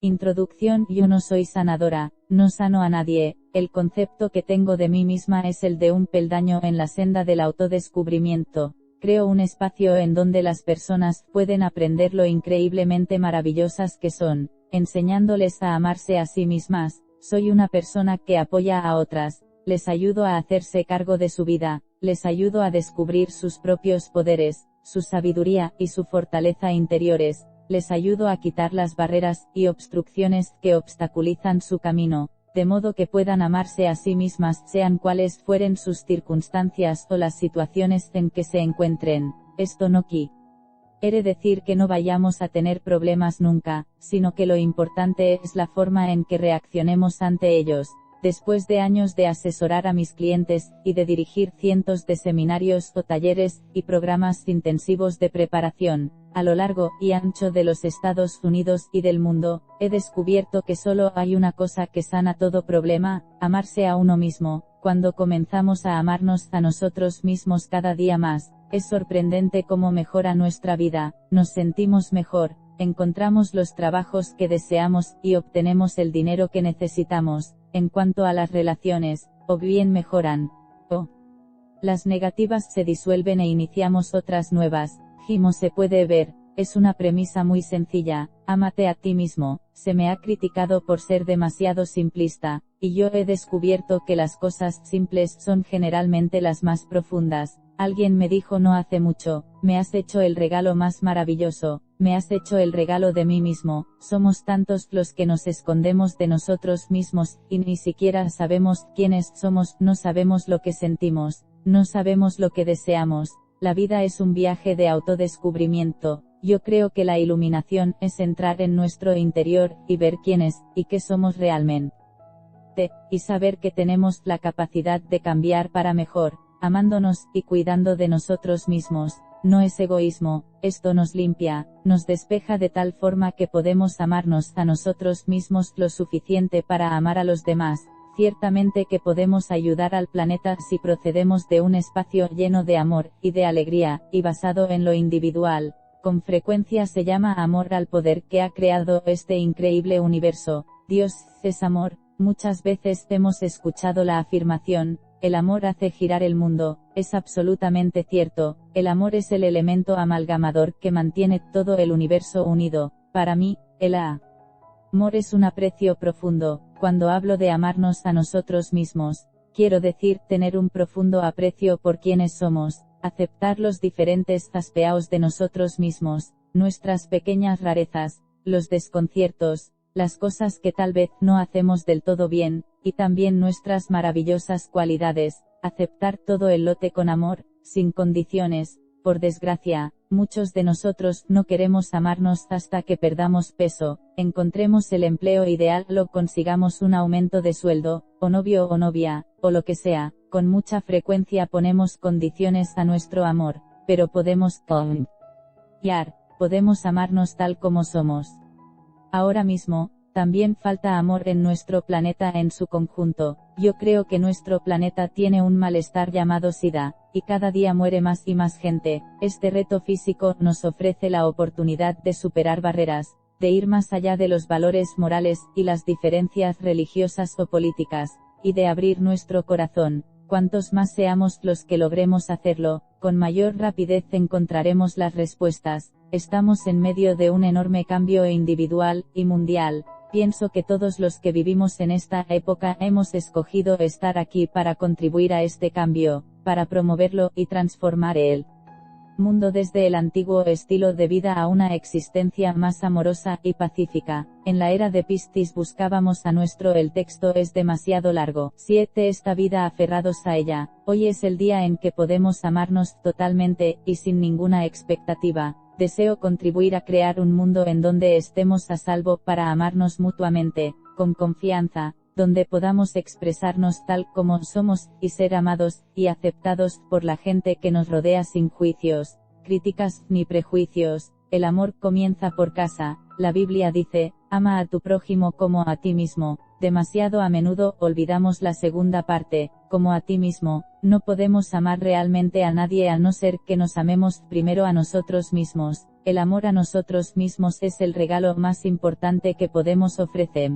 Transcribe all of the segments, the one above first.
Introducción. Yo no soy sanadora, no sano a nadie, el concepto que tengo de mí misma es el de un peldaño en la senda del autodescubrimiento. Creo un espacio en donde las personas pueden aprender lo increíblemente maravillosas que son, enseñándoles a amarse a sí mismas. Soy una persona que apoya a otras, les ayudo a hacerse cargo de su vida, les ayudo a descubrir sus propios poderes, su sabiduría y su fortaleza interiores. Les ayudo a quitar las barreras y obstrucciones que obstaculizan su camino, de modo que puedan amarse a sí mismas sean cuales fueren sus circunstancias o las situaciones en que se encuentren. Esto no quiere decir que no vayamos a tener problemas nunca, sino que lo importante es la forma en que reaccionemos ante ellos. Después de años de asesorar a mis clientes, y de dirigir cientos de seminarios o talleres, y programas intensivos de preparación, a lo largo y ancho de los Estados Unidos y del mundo, he descubierto que solo hay una cosa que sana todo problema: amarse a uno mismo. Cuando comenzamos a amarnos a nosotros mismos cada día más, es sorprendente cómo mejora nuestra vida, nos sentimos mejor, encontramos los trabajos que deseamos, y obtenemos el dinero que necesitamos. En cuanto a las relaciones, o bien mejoran, o las negativas se disuelven e iniciamos otras nuevas. Como se puede ver, es una premisa muy sencilla: ámate a ti mismo. Se me ha criticado por ser demasiado simplista, y yo he descubierto que las cosas simples son generalmente las más profundas. Alguien me dijo no hace mucho: me has hecho el regalo más maravilloso, me has hecho el regalo de mí mismo. Somos tantos los que nos escondemos de nosotros mismos, y ni siquiera sabemos quiénes somos, no sabemos lo que sentimos, no sabemos lo que deseamos. La vida es un viaje de autodescubrimiento. Yo creo que la iluminación es entrar en nuestro interior, y ver quiénes, y qué somos realmente. Y saber que tenemos la capacidad de cambiar para mejor, amándonos, y cuidando de nosotros mismos. No es egoísmo, esto nos limpia, nos despeja de tal forma que podemos amarnos a nosotros mismos lo suficiente para amar a los demás. Ciertamente que podemos ayudar al planeta si procedemos de un espacio lleno de amor, y de alegría, y basado en lo individual. Con frecuencia se llama amor al poder que ha creado este increíble universo. Dios es amor. Muchas veces hemos escuchado la afirmación: el amor hace girar el mundo. Es absolutamente cierto, el amor es el elemento amalgamador que mantiene todo el universo unido. Para mí, el amor es un aprecio profundo. Cuando hablo de amarnos a nosotros mismos, quiero decir tener un profundo aprecio por quienes somos, aceptar los diferentes aspectos de nosotros mismos, nuestras pequeñas rarezas, los desconciertos, las cosas que tal vez no hacemos del todo bien, y también nuestras maravillosas cualidades. Aceptar todo el lote con amor, sin condiciones. Por desgracia, muchos de nosotros no queremos amarnos hasta que perdamos peso, encontremos el empleo ideal o consigamos un aumento de sueldo, o novio o novia, o lo que sea. Con mucha frecuencia ponemos condiciones a nuestro amor, pero podemos cambiar, podemos amarnos tal como somos. Ahora mismo, también falta amor en nuestro planeta en su conjunto. Yo creo que nuestro planeta tiene un malestar llamado SIDA, y cada día muere más y más gente. Este reto físico nos ofrece la oportunidad de superar barreras, de ir más allá de los valores morales y las diferencias religiosas o políticas, y de abrir nuestro corazón. Cuantos más seamos los que logremos hacerlo, con mayor rapidez encontraremos las respuestas. Estamos en medio de un enorme cambio individual y mundial. Pienso que todos los que vivimos en esta época hemos escogido estar aquí para contribuir a este cambio, para promoverlo y transformar el mundo desde el antiguo estilo de vida a una existencia más amorosa y pacífica. En la era de Piscis buscábamos a nuestro el texto es demasiado largo. 7. Esta vida aferrados a ella. Hoy es el día en que podemos amarnos totalmente, y sin ninguna expectativa. Deseo contribuir a crear un mundo en donde estemos a salvo para amarnos mutuamente, con confianza, donde podamos expresarnos tal como somos, y ser amados, y aceptados por la gente que nos rodea sin juicios, críticas, ni prejuicios. El amor comienza por casa. La Biblia dice: ama a tu prójimo como a ti mismo. Demasiado a menudo olvidamos la segunda parte: como a ti mismo. No podemos amar realmente a nadie a no ser que nos amemos primero a nosotros mismos. el amor a nosotros mismos es el regalo más importante que podemos ofrecer.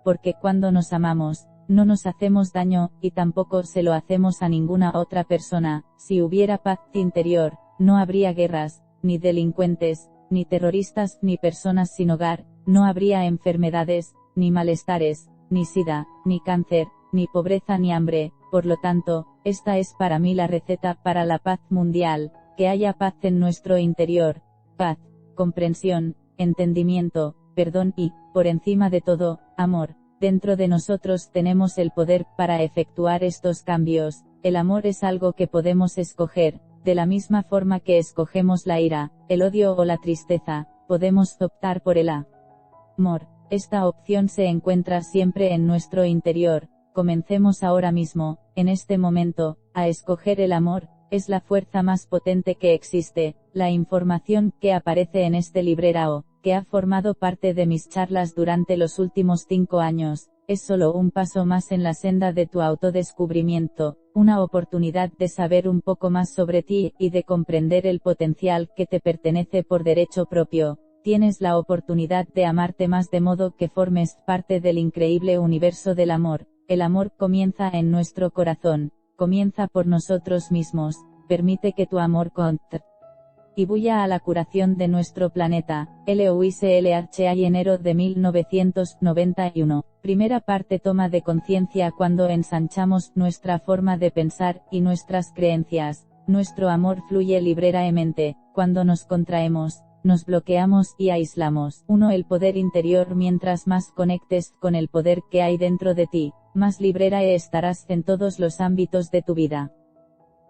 Porque cuando nos amamos, no nos hacemos daño, y tampoco se lo hacemos a ninguna otra persona. Si hubiera paz interior, no habría guerras, ni delincuentes, ni terroristas, ni personas sin hogar, no habría enfermedades, ni malestares, ni sida, ni cáncer, ni pobreza ni hambre. Por lo tanto, esta es para mí la receta para la paz mundial, que haya paz en nuestro interior, paz, comprensión, entendimiento, perdón y, por encima de todo, amor. Dentro de nosotros tenemos el poder para efectuar estos cambios. El amor es algo que podemos escoger, de la misma forma que escogemos la ira, el odio o la tristeza, podemos optar por el amor. Esta opción se encuentra siempre en nuestro interior. Comencemos ahora mismo, en este momento, a escoger el amor. Es la fuerza más potente que existe. La información que aparece en este librero, que ha formado parte de mis charlas durante los últimos 5 años, es solo un paso más en la senda de tu autodescubrimiento, una oportunidad de saber un poco más sobre ti y de comprender el potencial que te pertenece por derecho propio. Tienes la oportunidad de amarte más de modo que formes parte del increíble universo del amor. El amor comienza en nuestro corazón, comienza por nosotros mismos. Permite que tu amor contribuya a la curación de nuestro planeta. Louise L. Hay enero de 1991. Primera parte: toma de conciencia. Cuando ensanchamos nuestra forma de pensar y nuestras creencias, nuestro amor fluye libremente. Cuando nos contraemos, nos bloqueamos y aislamos. 1. El poder interior. Mientras más conectes con el poder que hay dentro de ti, más libre estarás en todos los ámbitos de tu vida.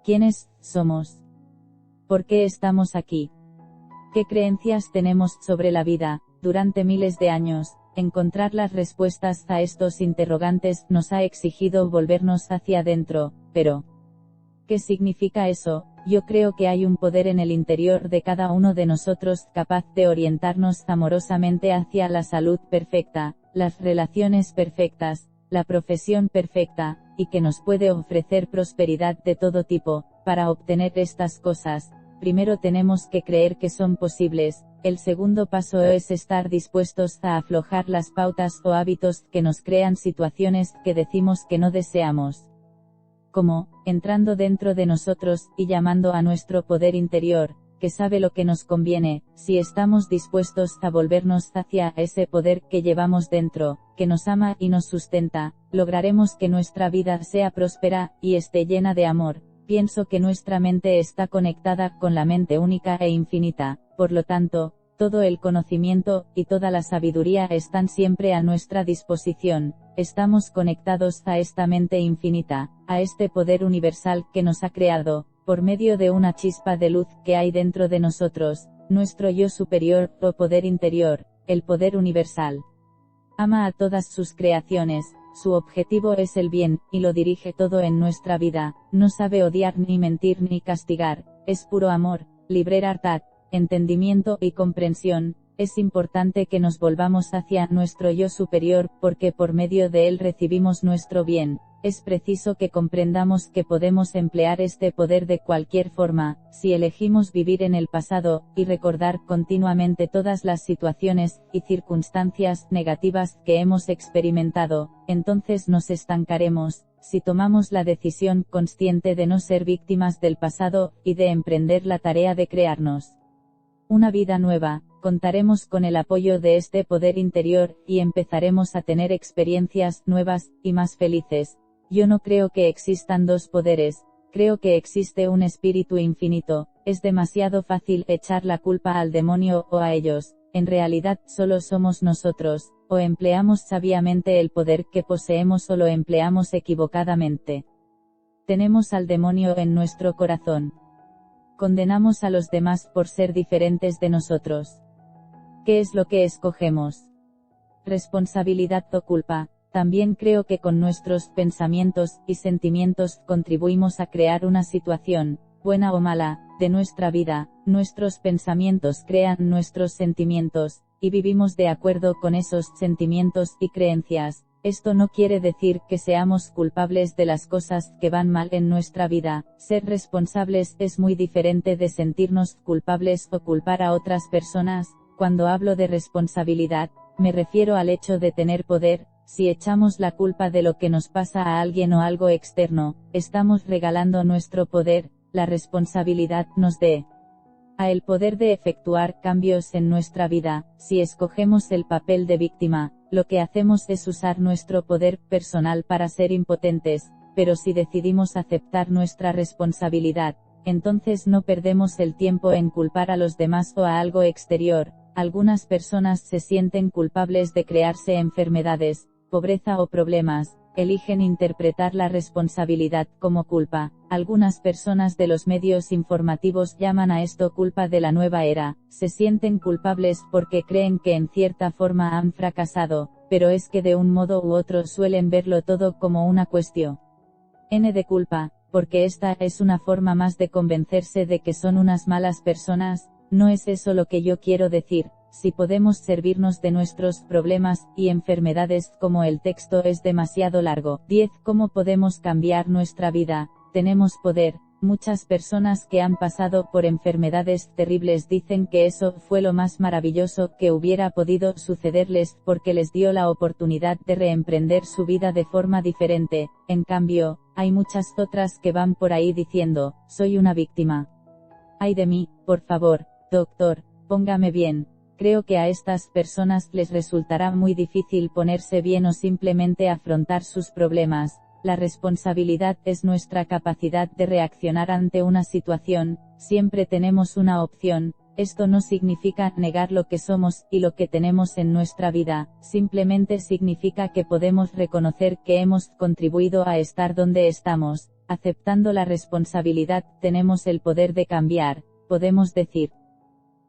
¿Quiénes somos? ¿Por qué estamos aquí? ¿Qué creencias tenemos sobre la vida? Durante miles de años, encontrar las respuestas a estos interrogantes nos ha exigido volvernos hacia adentro, pero ¿qué significa eso? Yo creo que hay un poder en el interior de cada uno de nosotros capaz de orientarnos amorosamente hacia la salud perfecta, las relaciones perfectas, la profesión perfecta, y que nos puede ofrecer prosperidad de todo tipo. Para obtener estas cosas, primero tenemos que creer que son posibles. El segundo paso es estar dispuestos a aflojar las pautas o hábitos que nos crean situaciones que decimos que no deseamos. Como, entrando dentro de nosotros y llamando a nuestro poder interior, que sabe lo que nos conviene. Si estamos dispuestos a volvernos hacia ese poder que llevamos dentro, que nos ama y nos sustenta, lograremos que nuestra vida sea próspera y esté llena de amor. Pienso que nuestra mente está conectada con la mente única e infinita, por lo tanto, todo el conocimiento y toda la sabiduría están siempre a nuestra disposición. Estamos conectados a esta mente infinita, a este poder universal que nos ha creado, por medio de una chispa de luz que hay dentro de nosotros, nuestro yo superior o poder interior, el poder universal. Ama a todas sus creaciones, su objetivo es el bien, y lo dirige todo en nuestra vida. No sabe odiar ni mentir ni castigar, es puro amor, libertad, entendimiento y comprensión. Es importante que nos volvamos hacia nuestro yo superior, porque por medio de él recibimos nuestro bien. Es preciso que comprendamos que podemos emplear este poder de cualquier forma, si elegimos vivir en el pasado, y recordar continuamente todas las situaciones y circunstancias negativas que hemos experimentado. Entonces nos estancaremos. Si tomamos la decisión consciente de no ser víctimas del pasado, y de emprender la tarea de crearnos una vida nueva, contaremos con el apoyo de este poder interior, y empezaremos a tener experiencias nuevas, y más felices. Yo no creo que existan dos poderes, creo que existe un espíritu infinito. Es demasiado fácil echar la culpa al demonio o a ellos. En realidad solo somos nosotros, o empleamos sabiamente el poder que poseemos o lo empleamos equivocadamente. Tenemos al demonio en nuestro corazón. Condenamos a los demás por ser diferentes de nosotros. ¿Qué es lo que escogemos? Responsabilidad o culpa. También creo que con nuestros pensamientos y sentimientos contribuimos a crear una situación, buena o mala, de nuestra vida. Nuestros pensamientos crean nuestros sentimientos, y vivimos de acuerdo con esos sentimientos y creencias. Esto no quiere decir que seamos culpables de las cosas que van mal en nuestra vida. Ser responsables es muy diferente de sentirnos culpables o culpar a otras personas. Cuando hablo de responsabilidad, me refiero al hecho de tener poder. Si echamos la culpa de lo que nos pasa a alguien o algo externo, estamos regalando nuestro poder. La responsabilidad nos da a el poder de efectuar cambios en nuestra vida. Si escogemos el papel de víctima, lo que hacemos es usar nuestro poder personal para ser impotentes, pero si decidimos aceptar nuestra responsabilidad, entonces no perdemos el tiempo en culpar a los demás o a algo exterior. Algunas personas se sienten culpables de crearse enfermedades, pobreza o problemas. Eligen interpretar la responsabilidad como culpa. Algunas personas de los medios informativos llaman a esto culpa de la nueva era. Se sienten culpables porque creen que en cierta forma han fracasado, pero es que de un modo u otro suelen verlo todo como una cuestión de culpa, porque esta es una forma más de convencerse de que son unas malas personas. No es eso lo que yo quiero decir. Si podemos servirnos de nuestros problemas y enfermedades como el texto es demasiado largo. 10. ¿Cómo podemos cambiar nuestra vida? Tenemos poder. Muchas personas que han pasado por enfermedades terribles dicen que eso fue lo más maravilloso que hubiera podido sucederles porque les dio la oportunidad de reemprender su vida de forma diferente. En cambio, hay muchas otras que van por ahí diciendo, soy una víctima. Ay de mí, por favor, doctor, póngame bien. Creo que a estas personas les resultará muy difícil ponerse bien o simplemente afrontar sus problemas. La responsabilidad es nuestra capacidad de reaccionar ante una situación. Siempre tenemos una opción. Esto no significa negar lo que somos y lo que tenemos en nuestra vida, simplemente significa que podemos reconocer que hemos contribuido a estar donde estamos. Aceptando la responsabilidad, tenemos el poder de cambiar. Podemos decir,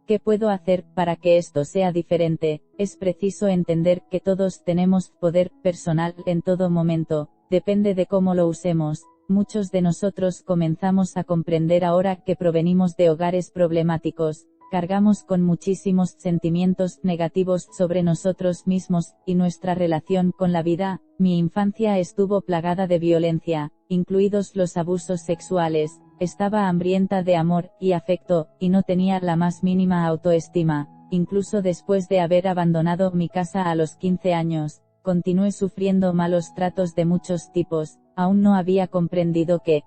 ¿qué puedo hacer para que esto sea diferente? Es preciso entender que todos tenemos poder personal en todo momento, depende de cómo lo usemos. Muchos de nosotros comenzamos a comprender ahora que provenimos de hogares problemáticos, cargamos con muchísimos sentimientos negativos sobre nosotros mismos y nuestra relación con la vida. Mi infancia estuvo plagada de violencia, incluidos los abusos sexuales. Estaba hambrienta de amor y afecto, y no tenía la más mínima autoestima. Incluso después de haber abandonado mi casa a los 15 años, continué sufriendo malos tratos de muchos tipos. Aún no había comprendido que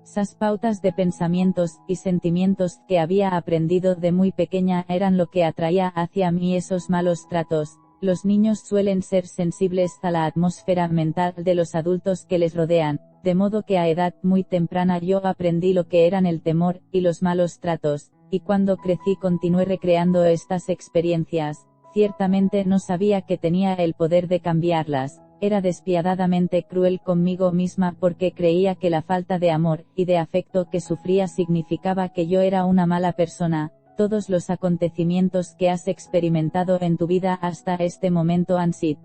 esas pautas de pensamientos y sentimientos que había aprendido de muy pequeña eran lo que atraía hacia mí esos malos tratos. Los niños suelen ser sensibles a la atmósfera mental de los adultos que les rodean, de modo que a edad muy temprana yo aprendí lo que eran el temor y los malos tratos, y cuando crecí continué recreando estas experiencias. Ciertamente no sabía que tenía el poder de cambiarlas. Era despiadadamente cruel conmigo misma porque creía que la falta de amor y de afecto que sufría significaba que yo era una mala persona. Todos los acontecimientos que has experimentado en tu vida hasta este momento han sido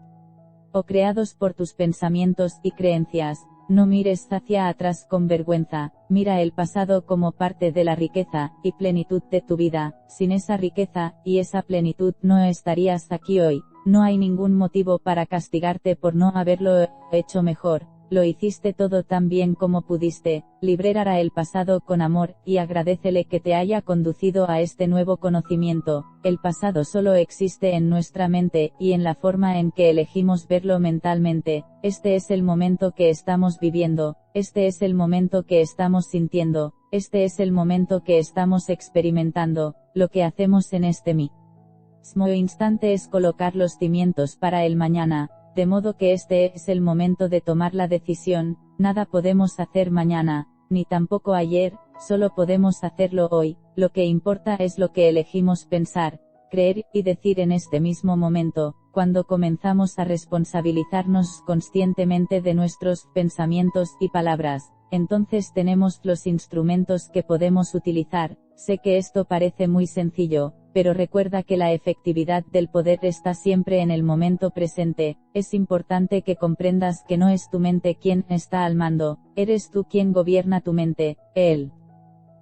o creados por tus pensamientos y creencias. No mires hacia atrás con vergüenza, mira el pasado como parte de la riqueza y plenitud de tu vida. Sin esa riqueza y esa plenitud no estarías aquí hoy. No hay ningún motivo para castigarte por no haberlo hecho mejor. Lo hiciste todo tan bien como pudiste. Libera el pasado con amor, y agradécele que te haya conducido a este nuevo conocimiento. El pasado solo existe en nuestra mente, y en la forma en que elegimos verlo mentalmente. Este es el momento que estamos viviendo, este es el momento que estamos sintiendo, este es el momento que estamos experimentando. Lo que hacemos en este mismo instante es colocar los cimientos para el mañana. De modo que este es el momento de tomar la decisión. Nada podemos hacer mañana, ni tampoco ayer, solo podemos hacerlo hoy. Lo que importa es lo que elegimos pensar, creer y decir en este mismo momento. Cuando comenzamos a responsabilizarnos conscientemente de nuestros pensamientos y palabras, entonces tenemos los instrumentos que podemos utilizar. Sé que esto parece muy sencillo, pero recuerda que la efectividad del poder está siempre en el momento presente. Es importante que comprendas que no es tu mente quien está al mando, eres tú quien gobierna tu mente. El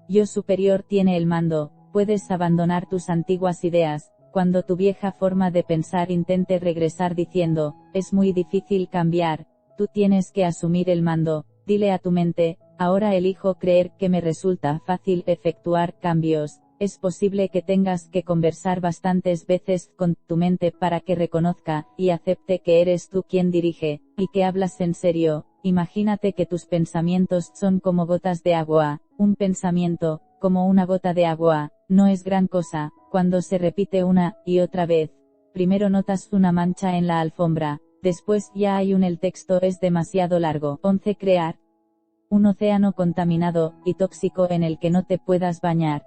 yo superior tiene el mando. Puedes abandonar tus antiguas ideas, Cuando tu vieja forma de pensar intente regresar diciendo, es muy difícil cambiar, tú tienes que asumir el mando, dile a tu mente, ahora elijo creer que me resulta fácil efectuar cambios. Es posible que tengas que conversar bastantes veces con tu mente para que reconozca y acepte que eres tú quien dirige, y que hablas en serio. Imagínate que tus pensamientos son como gotas de agua. Un pensamiento, como una gota de agua, no es gran cosa. Cuando se repite una y otra vez, primero notas una mancha en la alfombra, después ya hay el texto es demasiado largo. 11. Crear un océano contaminado y tóxico en el que no te puedas bañar.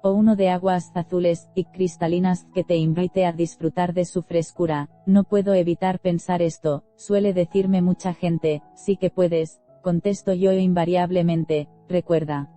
O uno de aguas azules y cristalinas que te invite a disfrutar de su frescura. No puedo evitar pensar esto, suele decirme mucha gente, sí que puedes, contesto yo invariablemente, recuerda.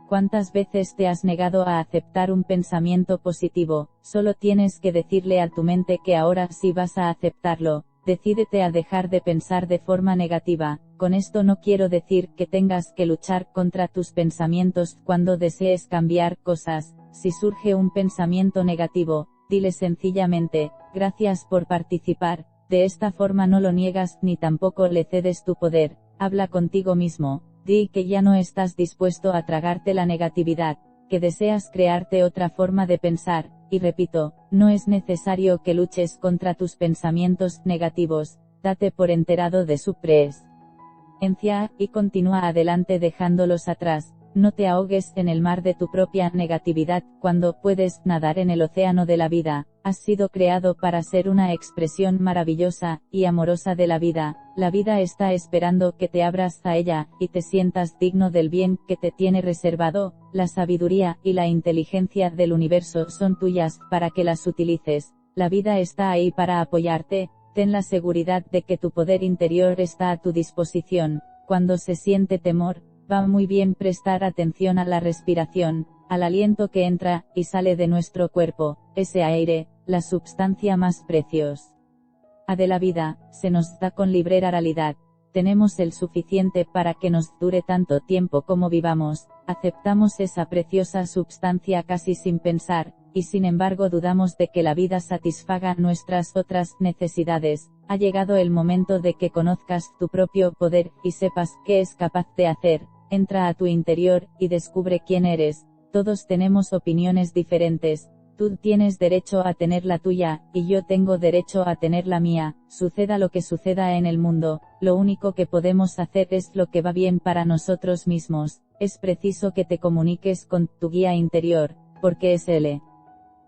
¿Cuántas veces te has negado a aceptar un pensamiento positivo? Solo tienes que decirle a tu mente que ahora sí vas a aceptarlo. Decídete a dejar de pensar de forma negativa. Con esto no quiero decir que tengas que luchar contra tus pensamientos cuando desees cambiar cosas. Si surge un pensamiento negativo, dile sencillamente, gracias por participar. De esta forma no lo niegas ni tampoco le cedes tu poder. Habla contigo mismo. Di que ya no estás dispuesto a tragarte la negatividad, que deseas crearte otra forma de pensar, y repito, no es necesario que luches contra tus pensamientos negativos, date por enterado de su presencia, y continúa adelante dejándolos atrás. No te ahogues en el mar de tu propia negatividad, cuando puedes nadar en el océano de la vida. Has sido creado para ser una expresión maravillosa y amorosa de la vida. La vida está esperando que te abras a ella, y te sientas digno del bien que te tiene reservado. La sabiduría y la inteligencia del universo son tuyas, para que las utilices. La vida está ahí para apoyarte. Ten la seguridad de que tu poder interior está a tu disposición. Cuando se siente temor, va muy bien prestar atención a la respiración, al aliento que entra y sale de nuestro cuerpo, ese aire, la substancia más preciosa de la vida, se nos da con libre realidad. Tenemos el suficiente para que nos dure tanto tiempo como vivamos, aceptamos esa preciosa substancia casi sin pensar, y sin embargo dudamos de que la vida satisfaga nuestras otras necesidades. Ha llegado el momento de que conozcas tu propio poder, y sepas qué es capaz de hacer. Entra a tu interior, y descubre quién eres. Todos tenemos opiniones diferentes. Tú tienes derecho a tener la tuya, y yo tengo derecho a tener la mía. Suceda lo que suceda en el mundo, lo único que podemos hacer es lo que va bien para nosotros mismos. Es preciso que te comuniques con tu guía interior, porque es él.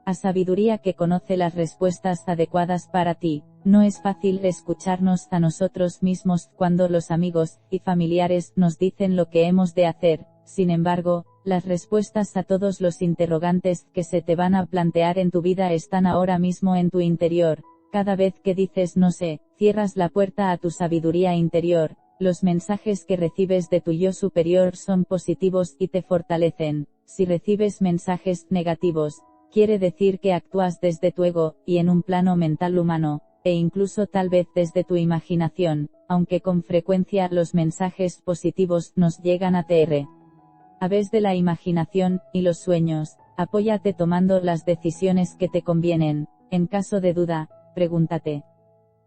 A sabiduría que conoce las respuestas adecuadas para ti. No es fácil escucharnos a nosotros mismos cuando los amigos y familiares nos dicen lo que hemos de hacer. Sin embargo, las respuestas a todos los interrogantes que se te van a plantear en tu vida están ahora mismo en tu interior. Cada vez que dices no sé, cierras la puerta a tu sabiduría interior. Los mensajes que recibes de tu yo superior son positivos y te fortalecen. Si recibes mensajes negativos, quiere decir que actúas desde tu ego, y en un plano mental humano, e incluso tal vez desde tu imaginación, aunque con frecuencia los mensajes positivos nos llegan a través de la imaginación y los sueños. Apóyate tomando las decisiones que te convienen. En caso de duda, pregúntate: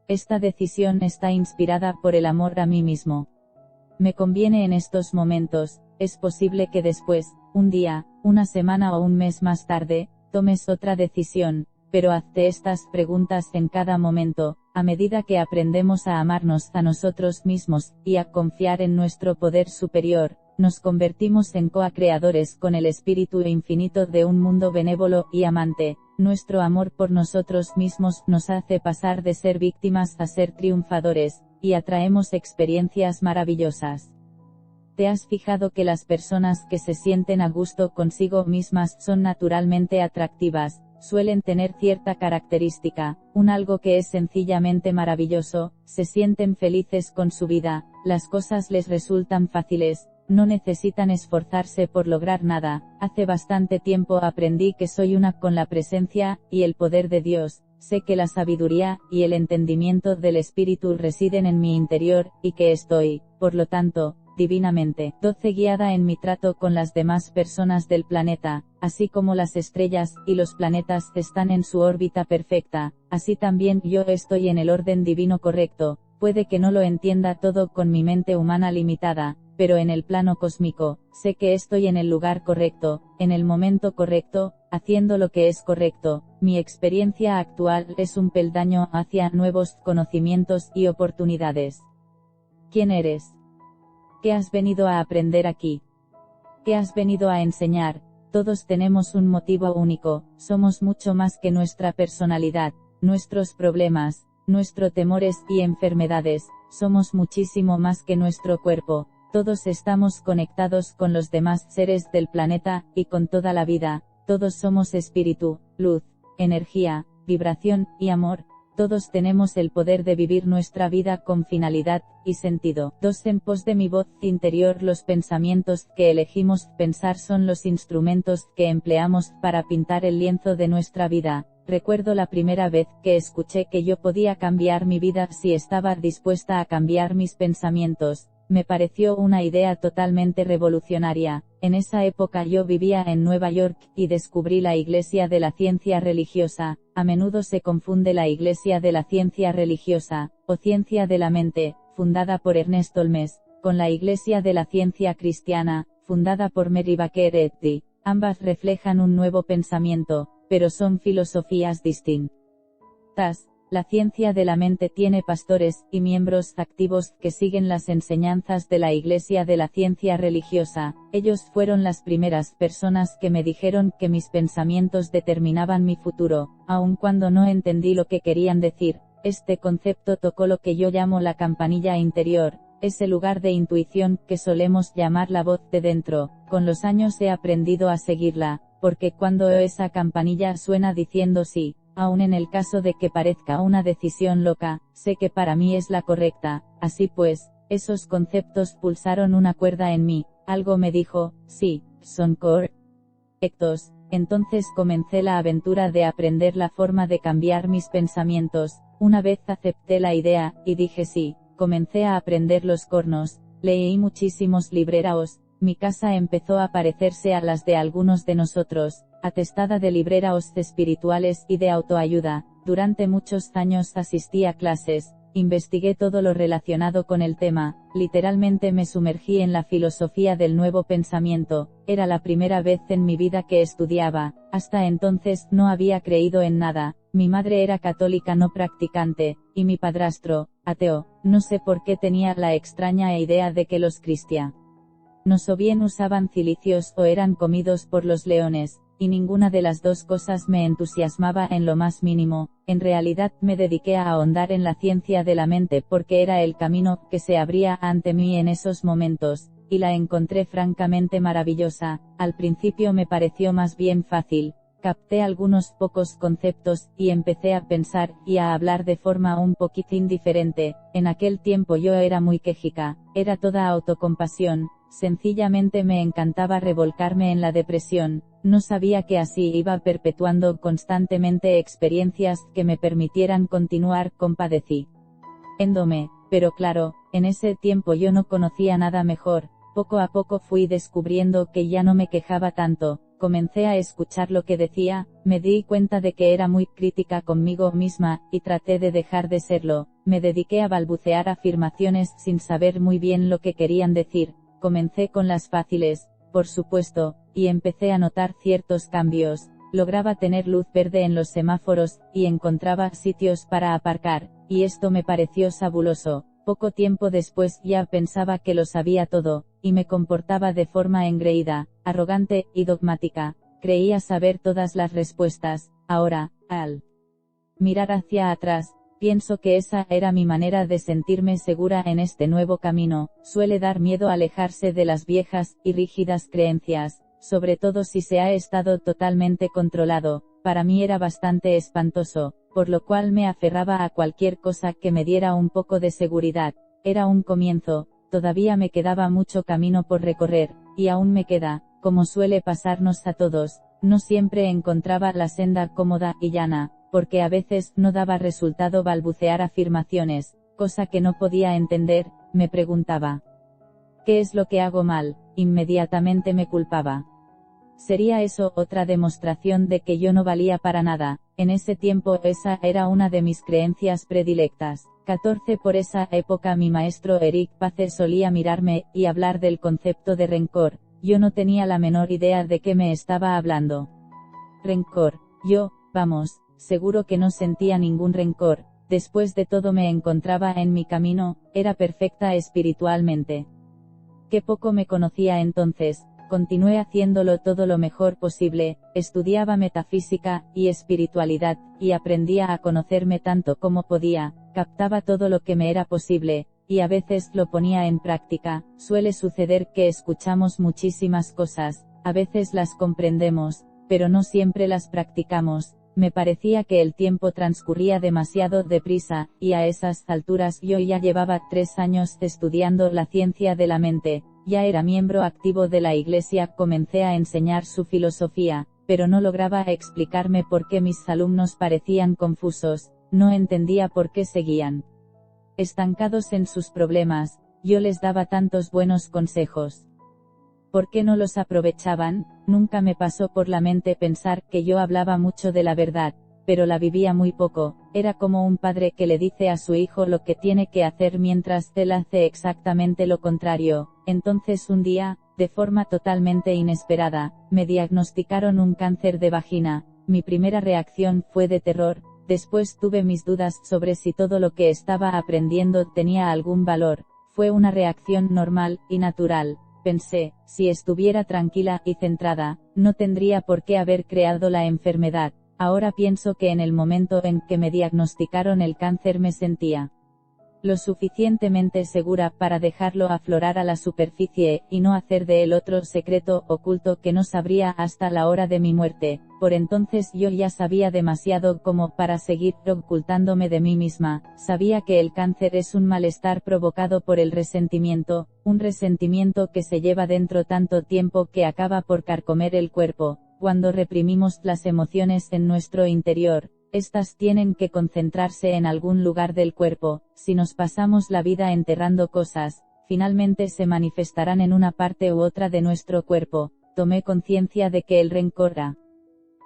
¿esta decisión está inspirada por el amor a mí mismo? ¿Me conviene en estos momentos? Es posible que después, un día, una semana o un mes más tarde, tomes otra decisión, pero hazte estas preguntas en cada momento. A medida que aprendemos a amarnos a nosotros mismos, y a confiar en nuestro poder superior, nos convertimos en co-creadores con el espíritu infinito de un mundo benévolo y amante. Nuestro amor por nosotros mismos nos hace pasar de ser víctimas a ser triunfadores, y atraemos experiencias maravillosas. ¿Te has fijado que las personas que se sienten a gusto consigo mismas son naturalmente atractivas? Suelen tener cierta característica, un algo que es sencillamente maravilloso. Se sienten felices con su vida, las cosas les resultan fáciles, no necesitan esforzarse por lograr nada. Hace bastante tiempo aprendí que soy una con la presencia y el poder de Dios. Sé que la sabiduría y el entendimiento del espíritu residen en mi interior, y que estoy, por lo tanto, divinamente. 12 Guiada en mi trato con las demás personas del planeta, así como las estrellas y los planetas están en su órbita perfecta, así también yo estoy en el orden divino correcto. Puede que no lo entienda todo con mi mente humana limitada, pero en el plano cósmico, sé que estoy en el lugar correcto, en el momento correcto, haciendo lo que es correcto. Mi experiencia actual es un peldaño hacia nuevos conocimientos y oportunidades. ¿Quién eres? ¿Qué has venido a aprender aquí? ¿Qué has venido a enseñar? Todos tenemos un motivo único, somos mucho más que nuestra personalidad, nuestros problemas, nuestros temores y enfermedades, somos muchísimo más que nuestro cuerpo. Todos estamos conectados con los demás seres del planeta, y con toda la vida. Todos somos espíritu, luz, energía, vibración, y amor. Todos tenemos el poder de vivir nuestra vida con finalidad y sentido. 2 En pos de mi voz interior. Los pensamientos que elegimos pensar son los instrumentos que empleamos para pintar el lienzo de nuestra vida. Recuerdo la primera vez que escuché que yo podía cambiar mi vida si estaba dispuesta a cambiar mis pensamientos. Me pareció una idea totalmente revolucionaria. En esa época yo vivía en Nueva York, y descubrí la Iglesia de la Ciencia Religiosa. A menudo se confunde la Iglesia de la Ciencia Religiosa, o Ciencia de la Mente, fundada por Ernest Holmes, con la Iglesia de la Ciencia Cristiana, fundada por Mary Baker Eddy. Ambas reflejan un nuevo pensamiento, pero son filosofías distintas. La ciencia de la mente tiene pastores y miembros activos que siguen las enseñanzas de la Iglesia de la Ciencia Religiosa. Ellos fueron las primeras personas que me dijeron que mis pensamientos determinaban mi futuro, aun cuando no entendí lo que querían decir. Este concepto tocó lo que yo llamo la campanilla interior, ese lugar de intuición que solemos llamar la voz de dentro. Con los años he aprendido a seguirla, porque cuando esa campanilla suena diciendo sí, aun en el caso de que parezca una decisión loca, sé que para mí es la correcta. Así pues, esos conceptos pulsaron una cuerda en mí, algo me dijo, sí, son correctos. Entonces comencé la aventura de aprender la forma de cambiar mis pensamientos. Una vez acepté la idea, y dije sí, comencé a aprender los cornos, leí muchísimos libreros, mi casa empezó a parecerse a las de algunos de nosotros, atestada de libreros espirituales y de autoayuda. Durante muchos años asistí a clases, investigué todo lo relacionado con el tema, literalmente me sumergí en la filosofía del nuevo pensamiento. Era la primera vez en mi vida que estudiaba, hasta entonces no había creído en nada. Mi madre era católica no practicante, y mi padrastro, ateo. No sé por qué tenía la extraña idea de que los cristianos o bien usaban cilicios o eran comidos por los leones, y ninguna de las dos cosas me entusiasmaba en lo más mínimo. En realidad me dediqué a ahondar en la ciencia de la mente porque era el camino que se abría ante mí en esos momentos, y la encontré francamente maravillosa. Al principio me pareció más bien fácil, capté algunos pocos conceptos, y empecé a pensar, y a hablar de forma un poquitín diferente. En aquel tiempo yo era muy quejica, era toda autocompasión, sencillamente me encantaba revolcarme en la depresión. No sabía que así iba perpetuando constantemente experiencias que me permitieran continuar compadeciéndome, pero claro, en ese tiempo yo no conocía nada mejor. Poco a poco fui descubriendo que ya no me quejaba tanto, comencé a escuchar lo que decía, me di cuenta de que era muy crítica conmigo misma, y traté de dejar de serlo. Me dediqué a balbucear afirmaciones sin saber muy bien lo que querían decir. Comencé con las fáciles, por supuesto, y empecé a notar ciertos cambios. Lograba tener luz verde en los semáforos, y encontraba sitios para aparcar, y esto me pareció fabuloso. Poco tiempo después ya pensaba que lo sabía todo, y me comportaba de forma engreída, arrogante y dogmática. Creía saber todas las respuestas. Ahora, al mirar hacia atrás, pienso que esa era mi manera de sentirme segura en este nuevo camino. Suele dar miedo alejarse de las viejas y rígidas creencias, sobre todo si se ha estado totalmente controlado. Para mí era bastante espantoso, por lo cual me aferraba a cualquier cosa que me diera un poco de seguridad. Era un comienzo, todavía me quedaba mucho camino por recorrer, y aún me queda, como suele pasarnos a todos. No siempre encontraba la senda cómoda y llana, porque a veces no daba resultado balbucear afirmaciones, cosa que no podía entender. Me preguntaba, ¿Qué es lo que hago mal? Inmediatamente me culpaba. ¿Sería eso otra demostración de que yo no valía para nada? En ese tiempo esa era una de mis creencias predilectas. 14 Por esa época mi maestro Eric Pace solía mirarme y hablar del concepto de rencor. Yo no tenía la menor idea de qué me estaba hablando. Rencor. Yo, vamos, seguro que no sentía ningún rencor. Después de todo me encontraba en mi camino, era perfecta espiritualmente. Qué poco me conocía entonces. Continué haciéndolo todo lo mejor posible, estudiaba metafísica y espiritualidad, y aprendía a conocerme tanto como podía, captaba todo lo que me era posible, y a veces lo ponía en práctica. Suele suceder que escuchamos muchísimas cosas, a veces las comprendemos, pero no siempre las practicamos. Me parecía que el tiempo transcurría demasiado deprisa, y a esas alturas yo ya llevaba 3 años estudiando la ciencia de la mente. Ya era miembro activo de la iglesia, comencé a enseñar su filosofía, pero no lograba explicarme por qué mis alumnos parecían confusos, no entendía por qué seguían estancados en sus problemas. Yo les daba tantos buenos consejos. ¿Por qué no los aprovechaban? Nunca me pasó por la mente pensar que yo hablaba mucho de la verdad, pero la vivía muy poco. Era como un padre que le dice a su hijo lo que tiene que hacer mientras él hace exactamente lo contrario. Entonces un día, de forma totalmente inesperada, me diagnosticaron un cáncer de vagina. Mi primera reacción fue de terror, después tuve mis dudas sobre si todo lo que estaba aprendiendo tenía algún valor. Fue una reacción normal y natural. Pensé, si estuviera tranquila y centrada, no tendría por qué haber creado la enfermedad. Ahora pienso que en el momento en que me diagnosticaron el cáncer me sentía lo suficientemente segura para dejarlo aflorar a la superficie, y no hacer de él otro secreto oculto que no sabría hasta la hora de mi muerte. Por entonces yo ya sabía demasiado como para seguir ocultándome de mí misma. Sabía que el cáncer es un malestar provocado por el resentimiento, un resentimiento que se lleva dentro tanto tiempo que acaba por carcomer el cuerpo. Cuando reprimimos las emociones en nuestro interior, estas tienen que concentrarse en algún lugar del cuerpo. Si nos pasamos la vida enterrando cosas, finalmente se manifestarán en una parte u otra de nuestro cuerpo. Tomé conciencia de que el rencor era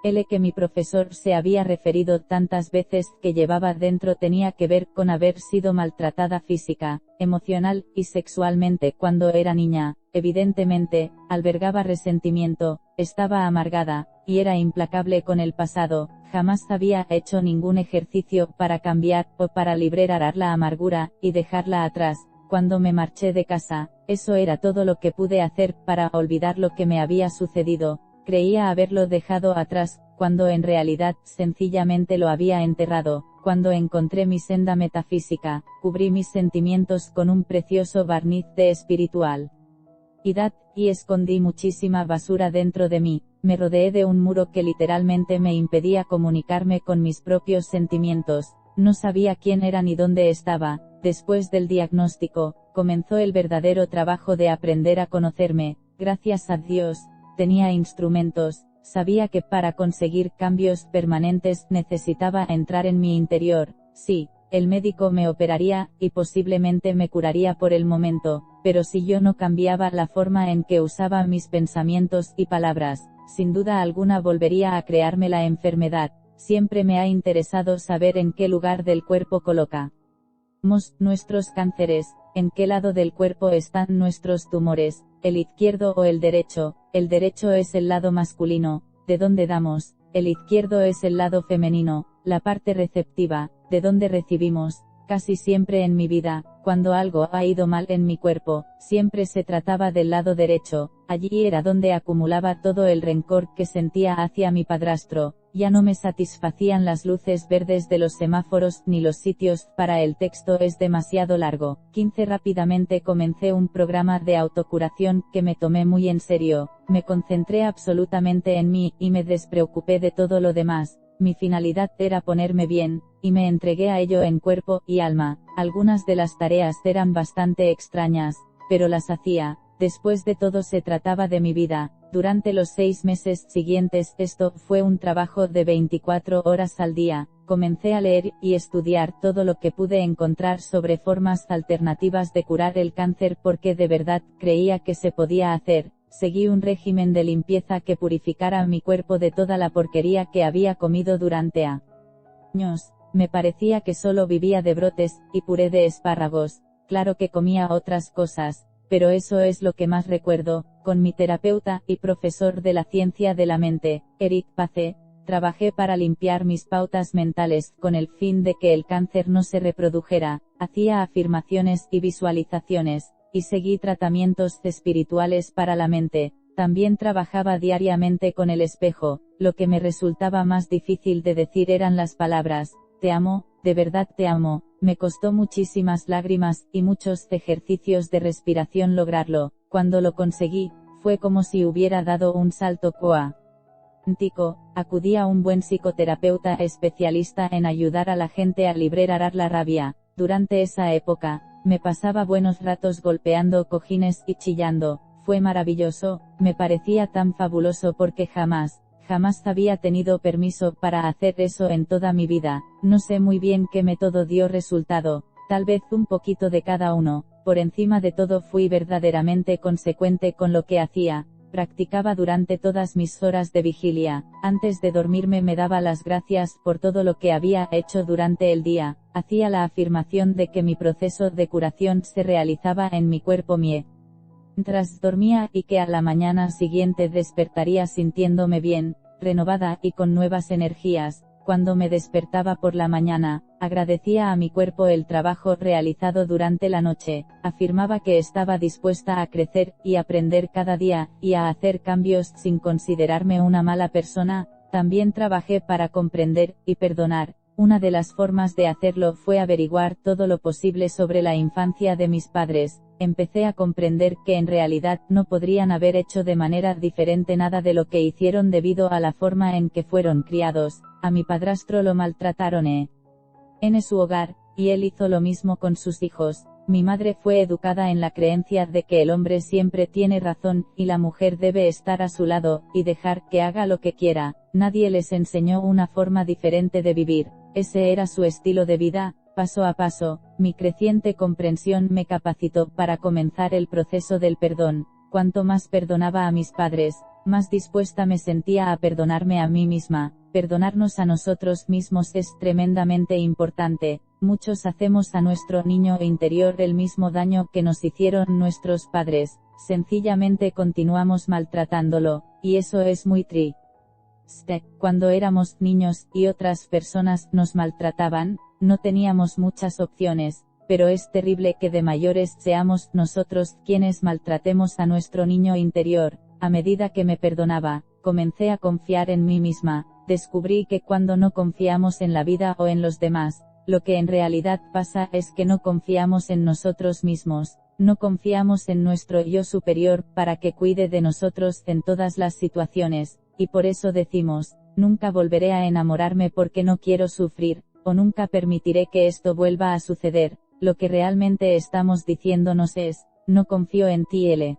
el que mi profesor se había referido tantas veces que llevaba dentro tenía que ver con haber sido maltratada física, emocional y sexualmente cuando era niña. Evidentemente, albergaba resentimiento, estaba amargada, y era implacable con el pasado. Jamás había hecho ningún ejercicio para cambiar o para liberar la amargura y dejarla atrás. Cuando me marché de casa, eso era todo lo que pude hacer para olvidar lo que me había sucedido. Creía haberlo dejado atrás, cuando en realidad sencillamente lo había enterrado. Cuando encontré mi senda metafísica, cubrí mis sentimientos con un precioso barniz de espiritualidad, y escondí muchísima basura dentro de mí. Me rodeé de un muro que literalmente me impedía comunicarme con mis propios sentimientos. No sabía quién era ni dónde estaba. Después del diagnóstico, comenzó el verdadero trabajo de aprender a conocerme. Gracias a Dios, tenía instrumentos. Sabía que para conseguir cambios permanentes necesitaba entrar en mi interior. Sí, el médico me operaría, y posiblemente me curaría por el momento, pero si yo no cambiaba la forma en que usaba mis pensamientos y palabras, sin duda alguna volvería a crearme la enfermedad. Siempre me ha interesado saber en qué lugar del cuerpo colocamos nuestros cánceres, en qué lado del cuerpo están nuestros tumores, el izquierdo o el derecho. El derecho es el lado masculino, de donde damos, el izquierdo es el lado femenino, la parte receptiva, de donde recibimos. Casi siempre en mi vida, cuando algo ha ido mal en mi cuerpo, siempre se trataba del lado derecho. Allí era donde acumulaba todo el rencor que sentía hacia mi padrastro. Ya no me satisfacían las luces verdes de los semáforos ni los sitios para el texto es demasiado largo. 15 Rápidamente comencé un programa de autocuración que me tomé muy en serio. Me concentré absolutamente en mí y me despreocupé de todo lo demás. Mi finalidad era ponerme bien, y me entregué a ello en cuerpo y alma. Algunas de las tareas eran bastante extrañas, pero las hacía. Después de todo se trataba de mi vida. Durante los 6 meses siguientes esto fue un trabajo de 24 horas al día. Comencé a leer y estudiar todo lo que pude encontrar sobre formas alternativas de curar el cáncer porque de verdad creía que se podía hacer. Seguí un régimen de limpieza que purificara mi cuerpo de toda la porquería que había comido durante años. Me parecía que solo vivía de brotes y puré de espárragos. Claro que comía otras cosas, pero eso es lo que más recuerdo. Con mi terapeuta y profesor de la ciencia de la mente, Eric Pace, trabajé para limpiar mis pautas mentales con el fin de que el cáncer no se reprodujera. Hacía afirmaciones y visualizaciones, y seguí tratamientos espirituales para la mente. También trabajaba diariamente con el espejo. Lo que me resultaba más difícil de decir eran las palabras, te amo, de verdad te amo. Me costó muchísimas lágrimas y muchos ejercicios de respiración lograrlo. Cuando lo conseguí, fue como si hubiera dado un salto cuántico. Acudí a un buen psicoterapeuta especialista en ayudar a la gente a liberar la rabia. Durante esa época, me pasaba buenos ratos golpeando cojines y chillando. Fue maravilloso, me parecía tan fabuloso porque jamás había tenido permiso para hacer eso en toda mi vida. No sé muy bien qué método dio resultado, tal vez un poquito de cada uno. Por encima de todo fui verdaderamente consecuente con lo que hacía. Practicaba durante todas mis horas de vigilia. Antes de dormirme me daba las gracias por todo lo que había hecho durante el día. Hacía la afirmación de que mi proceso de curación se realizaba en mi cuerpo mientras dormía y que a la mañana siguiente despertaría sintiéndome bien, renovada y con nuevas energías. Cuando me despertaba por la mañana, agradecía a mi cuerpo el trabajo realizado durante la noche, afirmaba que estaba dispuesta a crecer y aprender cada día, y a hacer cambios sin considerarme una mala persona. También trabajé para comprender y perdonar. Una de las formas de hacerlo fue averiguar todo lo posible sobre la infancia de mis padres. Empecé a comprender que en realidad no podrían haber hecho de manera diferente nada de lo que hicieron debido a la forma en que fueron criados. A mi padrastro lo maltrataron en su hogar, y él hizo lo mismo con sus hijos. Mi madre fue educada en la creencia de que el hombre siempre tiene razón, y la mujer debe estar a su lado, y dejar que haga lo que quiera. Nadie les enseñó una forma diferente de vivir. Ese era su estilo de vida. Paso a paso, mi creciente comprensión me capacitó para comenzar el proceso del perdón. Cuanto más perdonaba a mis padres, más dispuesta me sentía a perdonarme a mí misma. Perdonarnos a nosotros mismos es tremendamente importante. Muchos hacemos a nuestro niño interior el mismo daño que nos hicieron nuestros padres. Sencillamente continuamos maltratándolo, y eso es muy triste. Cuando éramos niños y otras personas nos maltrataban, no teníamos muchas opciones, pero es terrible que de mayores seamos nosotros quienes maltratemos a nuestro niño interior. A medida que me perdonaba, comencé a confiar en mí misma. Descubrí que cuando no confiamos en la vida o en los demás, lo que en realidad pasa es que no confiamos en nosotros mismos. No confiamos en nuestro yo superior para que cuide de nosotros en todas las situaciones, y por eso decimos, nunca volveré a enamorarme porque no quiero sufrir, o nunca permitiré que esto vuelva a suceder. Lo que realmente estamos diciéndonos es, no confío en ti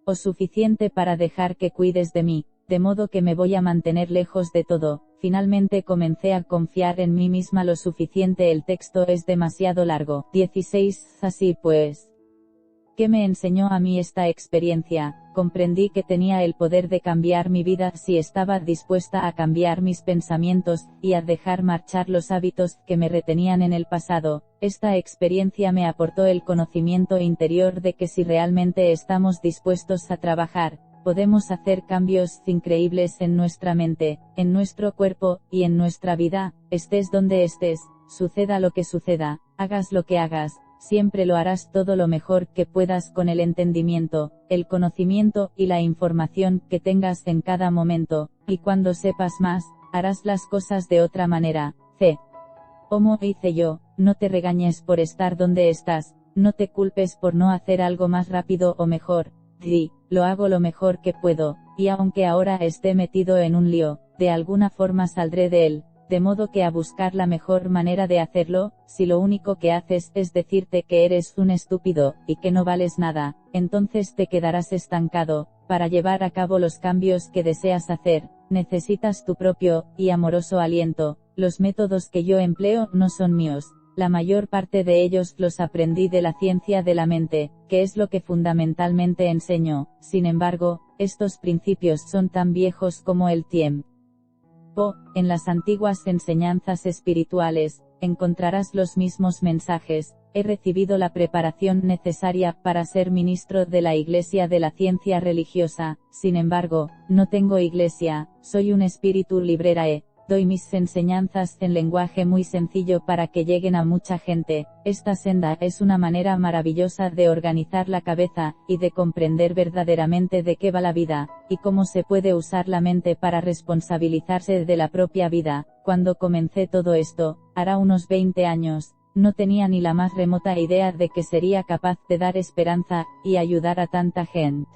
o suficiente para dejar que cuides de mí, de modo que me voy a mantener lejos de todo. Finalmente comencé a confiar en mí misma lo suficiente. El texto es demasiado largo. 16. Así pues, ¿qué me enseñó a mí esta experiencia? Comprendí que tenía el poder de cambiar mi vida si estaba dispuesta a cambiar mis pensamientos, y a dejar marchar los hábitos que me retenían en el pasado. Esta experiencia me aportó el conocimiento interior de que si realmente estamos dispuestos a trabajar, podemos hacer cambios increíbles en nuestra mente, en nuestro cuerpo, y en nuestra vida. Estés donde estés, suceda lo que suceda, hagas lo que hagas, siempre lo harás todo lo mejor que puedas con el entendimiento, el conocimiento y la información que tengas en cada momento, y cuando sepas más, harás las cosas de otra manera. Como hice yo, no te regañes por estar donde estás, no te culpes por no hacer algo más rápido o mejor. Di, lo hago lo mejor que puedo, y aunque ahora esté metido en un lío, de alguna forma saldré de él. De modo que a buscar la mejor manera de hacerlo. Si lo único que haces es decirte que eres un estúpido, y que no vales nada, entonces te quedarás estancado. Para llevar a cabo los cambios que deseas hacer, necesitas tu propio y amoroso aliento. Los métodos que yo empleo no son míos. La mayor parte de ellos los aprendí de la ciencia de la mente, que es lo que fundamentalmente enseño. Sin embargo, estos principios son tan viejos como el tiempo. En las antiguas enseñanzas espirituales, encontrarás los mismos mensajes. He recibido la preparación necesaria para ser ministro de la Iglesia de la ciencia religiosa. Sin embargo, no tengo iglesia, soy un espíritu librae. Doy mis enseñanzas en lenguaje muy sencillo para que lleguen a mucha gente. Esta senda es una manera maravillosa de organizar la cabeza, y de comprender verdaderamente de qué va la vida, y cómo se puede usar la mente para responsabilizarse de la propia vida. Cuando comencé todo esto, hará unos 20 años, no tenía ni la más remota idea de que sería capaz de dar esperanza, y ayudar a tanta gente.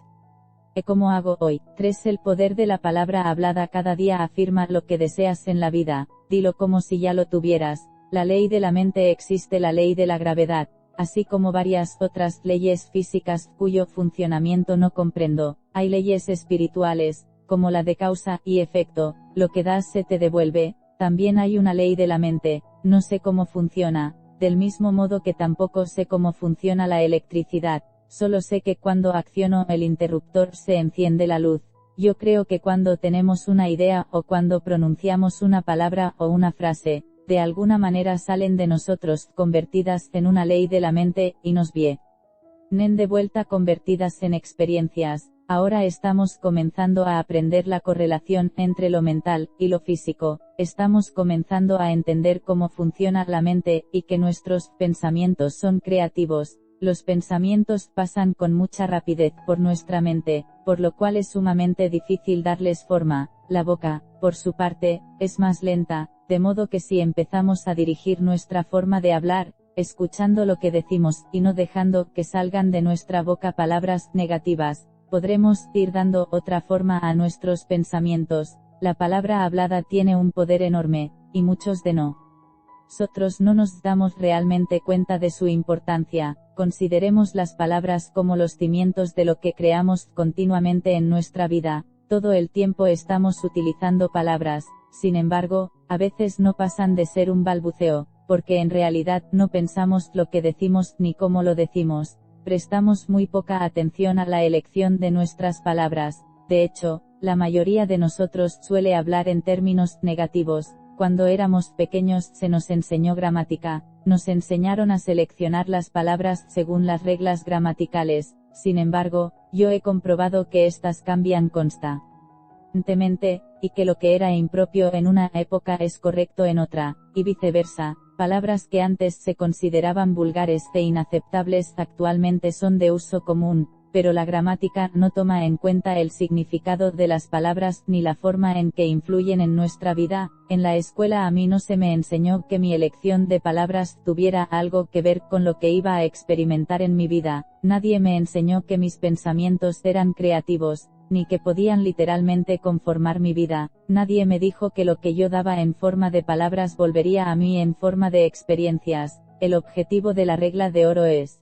¿Cómo hago hoy? 3. El poder de la palabra hablada cada día afirma lo que deseas en la vida, dilo como si ya lo tuvieras. La ley de la mente existe, la ley de la gravedad, así como varias otras leyes físicas cuyo funcionamiento no comprendo. Hay leyes espirituales, como la de causa y efecto, lo que das se te devuelve. También hay una ley de la mente, no sé cómo funciona, del mismo modo que tampoco sé cómo funciona la electricidad. Solo sé que cuando acciono el interruptor se enciende la luz. Yo creo que cuando tenemos una idea o cuando pronunciamos una palabra o una frase, de alguna manera salen de nosotros convertidas en una ley de la mente, y nos vienen de vuelta convertidas en experiencias. Ahora estamos comenzando a aprender la correlación entre lo mental y lo físico. Estamos comenzando a entender cómo funciona la mente, y que nuestros pensamientos son creativos. Los pensamientos pasan con mucha rapidez por nuestra mente, por lo cual es sumamente difícil darles forma. La boca, por su parte, es más lenta, de modo que si empezamos a dirigir nuestra forma de hablar, escuchando lo que decimos, y no dejando que salgan de nuestra boca palabras negativas, podremos ir dando otra forma a nuestros pensamientos. La palabra hablada tiene un poder enorme, y muchos de nosotros no nos damos realmente cuenta de su importancia. Consideremos las palabras como los cimientos de lo que creamos continuamente en nuestra vida. Todo el tiempo estamos utilizando palabras, sin embargo, a veces no pasan de ser un balbuceo, porque en realidad no pensamos lo que decimos ni cómo lo decimos. Prestamos muy poca atención a la elección de nuestras palabras. De hecho, la mayoría de nosotros suele hablar en términos negativos. Cuando éramos pequeños se nos enseñó gramática, nos enseñaron a seleccionar las palabras según las reglas gramaticales. Sin embargo, yo he comprobado que estas cambian constantemente, y que lo que era impropio en una época es correcto en otra, y viceversa. Palabras que antes se consideraban vulgares e inaceptables actualmente son de uso común, pero la gramática no toma en cuenta el significado de las palabras ni la forma en que influyen en nuestra vida. En la escuela a mí no se me enseñó que mi elección de palabras tuviera algo que ver con lo que iba a experimentar en mi vida. Nadie me enseñó que mis pensamientos eran creativos, ni que podían literalmente conformar mi vida. Nadie me dijo que lo que yo daba en forma de palabras volvería a mí en forma de experiencias. El objetivo de la regla de oro es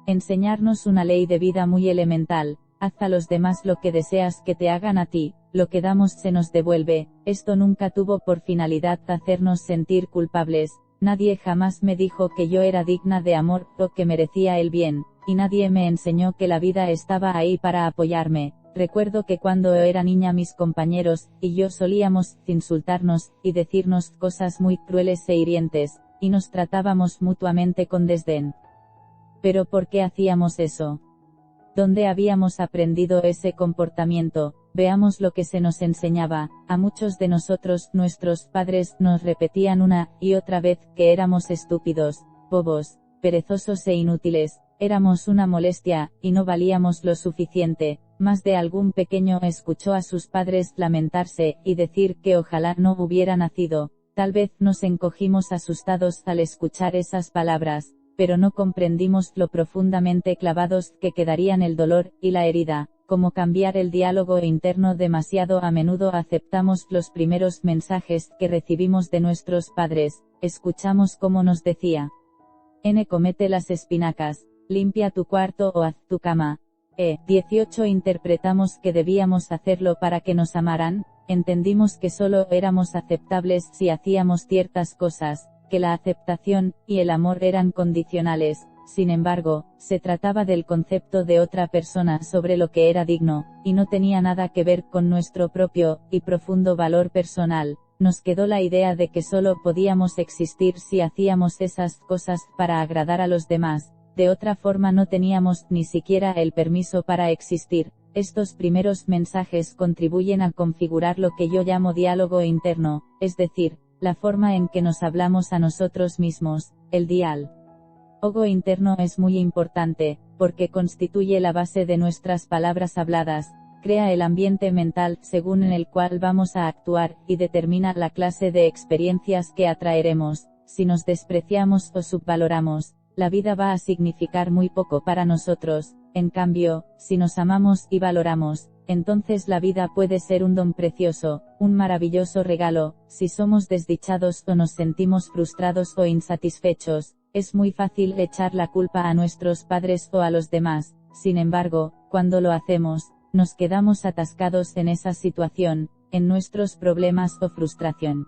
enseñarnos una ley de vida muy elemental: haz a los demás lo que deseas que te hagan a ti, lo que damos se nos devuelve. Esto nunca tuvo por finalidad hacernos sentir culpables. Nadie jamás me dijo que yo era digna de amor o que merecía el bien, y nadie me enseñó que la vida estaba ahí para apoyarme. Recuerdo que cuando era niña mis compañeros y yo solíamos insultarnos y decirnos cosas muy crueles e hirientes, y nos tratábamos mutuamente con desdén. ¿Pero por qué hacíamos eso? ¿Dónde habíamos aprendido ese comportamiento? Veamos lo que se nos enseñaba. A muchos de nosotros nuestros padres nos repetían una y otra vez que éramos estúpidos, bobos, perezosos e inútiles. Éramos una molestia, y no valíamos lo suficiente. Más de algún pequeño escuchó a sus padres lamentarse y decir que ojalá no hubiera nacido. Tal vez nos encogimos asustados al escuchar esas palabras, pero no comprendimos lo profundamente clavados que quedarían el dolor y la herida. Como cambiar el diálogo interno. Demasiado a menudo aceptamos los primeros mensajes que recibimos de nuestros padres. Escuchamos cómo nos decía: comete las espinacas, limpia tu cuarto o haz tu cama. 18 Interpretamos que debíamos hacerlo para que nos amaran. entendimos que solo éramos aceptables si hacíamos ciertas cosas, que la aceptación y el amor eran condicionales. Sin embargo, se trataba del concepto de otra persona sobre lo que era digno, y no tenía nada que ver con nuestro propio y profundo valor personal. Nos quedó la idea de que solo podíamos existir si hacíamos esas cosas para agradar a los demás, de otra forma no teníamos ni siquiera el permiso para existir. Estos primeros mensajes contribuyen a configurar lo que yo llamo diálogo interno, es decir, la forma en que nos hablamos a nosotros mismos. El diálogo interno es muy importante, porque constituye la base de nuestras palabras habladas, crea el ambiente mental según en el cual vamos a actuar, y determina la clase de experiencias que atraeremos. Si nos despreciamos o subvaloramos, la vida va a significar muy poco para nosotros. En cambio, si nos amamos y valoramos, entonces la vida puede ser un don precioso, un maravilloso regalo. Si somos desdichados o nos sentimos frustrados o insatisfechos, es muy fácil echar la culpa a nuestros padres o a los demás. Sin embargo, cuando lo hacemos, nos quedamos atascados en esa situación, en nuestros problemas o frustración.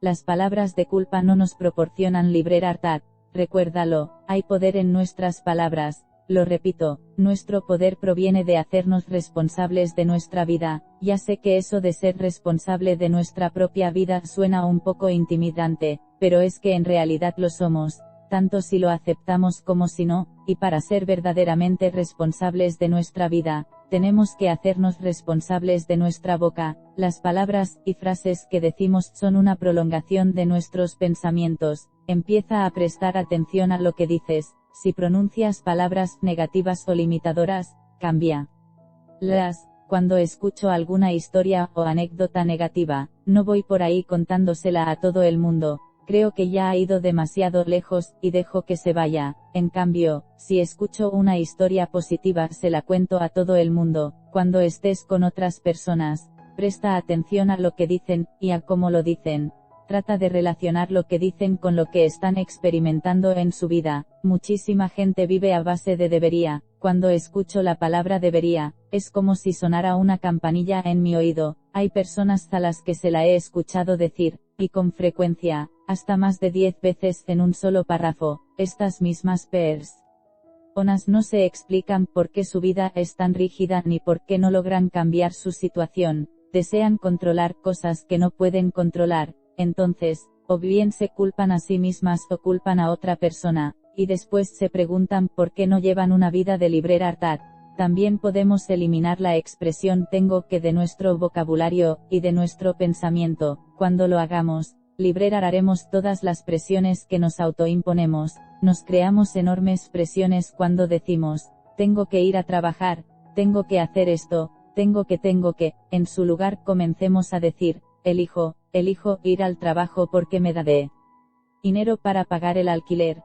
Las palabras de culpa no nos proporcionan libertad. Recuérdalo, hay poder en nuestras palabras. Lo repito, nuestro poder proviene de hacernos responsables de nuestra vida. Ya sé que eso de ser responsable de nuestra propia vida suena un poco intimidante, pero es que en realidad lo somos, tanto si lo aceptamos como si no, y para ser verdaderamente responsables de nuestra vida, tenemos que hacernos responsables de nuestra boca. Las palabras y frases que decimos son una prolongación de nuestros pensamientos. Empieza a prestar atención a lo que dices. Si pronuncias palabras negativas o limitadoras, cámbialas. Cuando escucho alguna historia o anécdota negativa, no voy por ahí contándosela a todo el mundo. Creo que ya ha ido demasiado lejos, y dejo que se vaya. En cambio, si escucho una historia positiva se la cuento a todo el mundo. Cuando estés con otras personas, presta atención a lo que dicen, y a cómo lo dicen. Trata de relacionar lo que dicen con lo que están experimentando en su vida. Muchísima gente vive a base de debería. Cuando escucho la palabra debería, es como si sonara una campanilla en mi oído. Hay personas a las que se la he escuchado decir, y con frecuencia, hasta más de 10 veces en un solo párrafo. Estas mismas personas no se explican por qué su vida es tan rígida ni por qué no logran cambiar su situación. Desean controlar cosas que no pueden controlar. Entonces, o bien se culpan a sí mismas o culpan a otra persona, y después se preguntan por qué no llevan una vida de libertad. También podemos eliminar la expresión tengo que de nuestro vocabulario, y de nuestro pensamiento. Cuando lo hagamos, liberaremos todas las presiones que nos autoimponemos. Nos creamos enormes presiones cuando decimos, tengo que ir a trabajar, tengo que hacer esto, tengo que. En su lugar comencemos a decir, elijo ir al trabajo porque me da dinero para pagar el alquiler.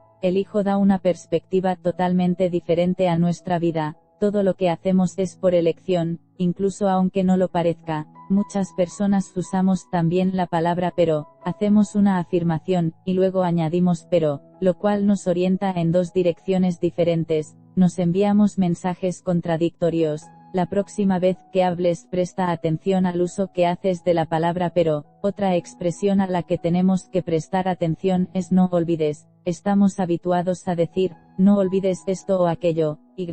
Da una perspectiva totalmente diferente a nuestra vida. Todo lo que hacemos es por elección, incluso aunque no lo parezca. Muchas personas usamos también la palabra pero, hacemos una afirmación, y luego añadimos pero, lo cual nos orienta en dos direcciones diferentes. Nos enviamos mensajes contradictorios. La próxima vez que hables presta atención al uso que haces de la palabra pero. Otra expresión a la que tenemos que prestar atención es no olvides. Estamos habituados a decir, no olvides esto o aquello, y.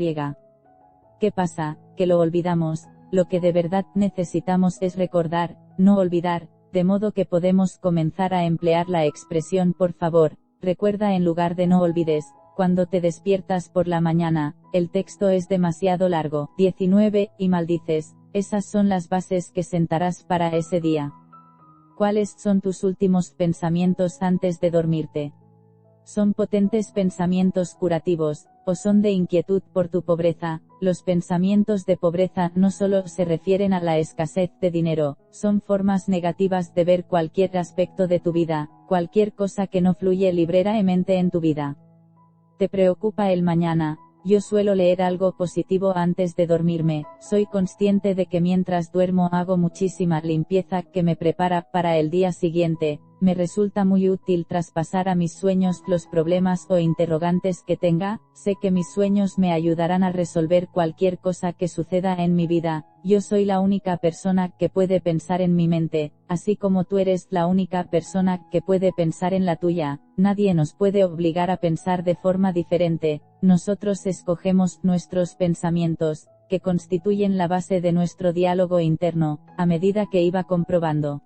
¿Qué pasa? Que lo olvidamos. Lo que de verdad necesitamos es recordar, no olvidar, de modo que podemos comenzar a emplear la expresión por favor, recuerda en lugar de no olvides. Cuando te despiertas por la mañana, el texto es demasiado largo. 19, y maldices. Esas son las bases que sentarás para ese día. ¿Cuáles son tus últimos pensamientos antes de dormirte? ¿Son potentes pensamientos curativos, o son de inquietud por tu pobreza? Los pensamientos de pobreza no solo se refieren a la escasez de dinero, son formas negativas de ver cualquier aspecto de tu vida, cualquier cosa que no fluye libremente en tu vida. ¿Te preocupa el mañana? Yo suelo leer algo positivo antes de dormirme. Soy consciente de que mientras duermo hago muchísima limpieza que me prepara para el día siguiente. Me resulta muy útil traspasar a mis sueños los problemas o interrogantes que tenga, sé que mis sueños me ayudarán a resolver cualquier cosa que suceda en mi vida. Yo soy la única persona que puede pensar en mi mente, así como tú eres la única persona que puede pensar en la tuya. Nadie nos puede obligar a pensar de forma diferente, nosotros escogemos nuestros pensamientos, que constituyen la base de nuestro diálogo interno, a medida que iba comprobando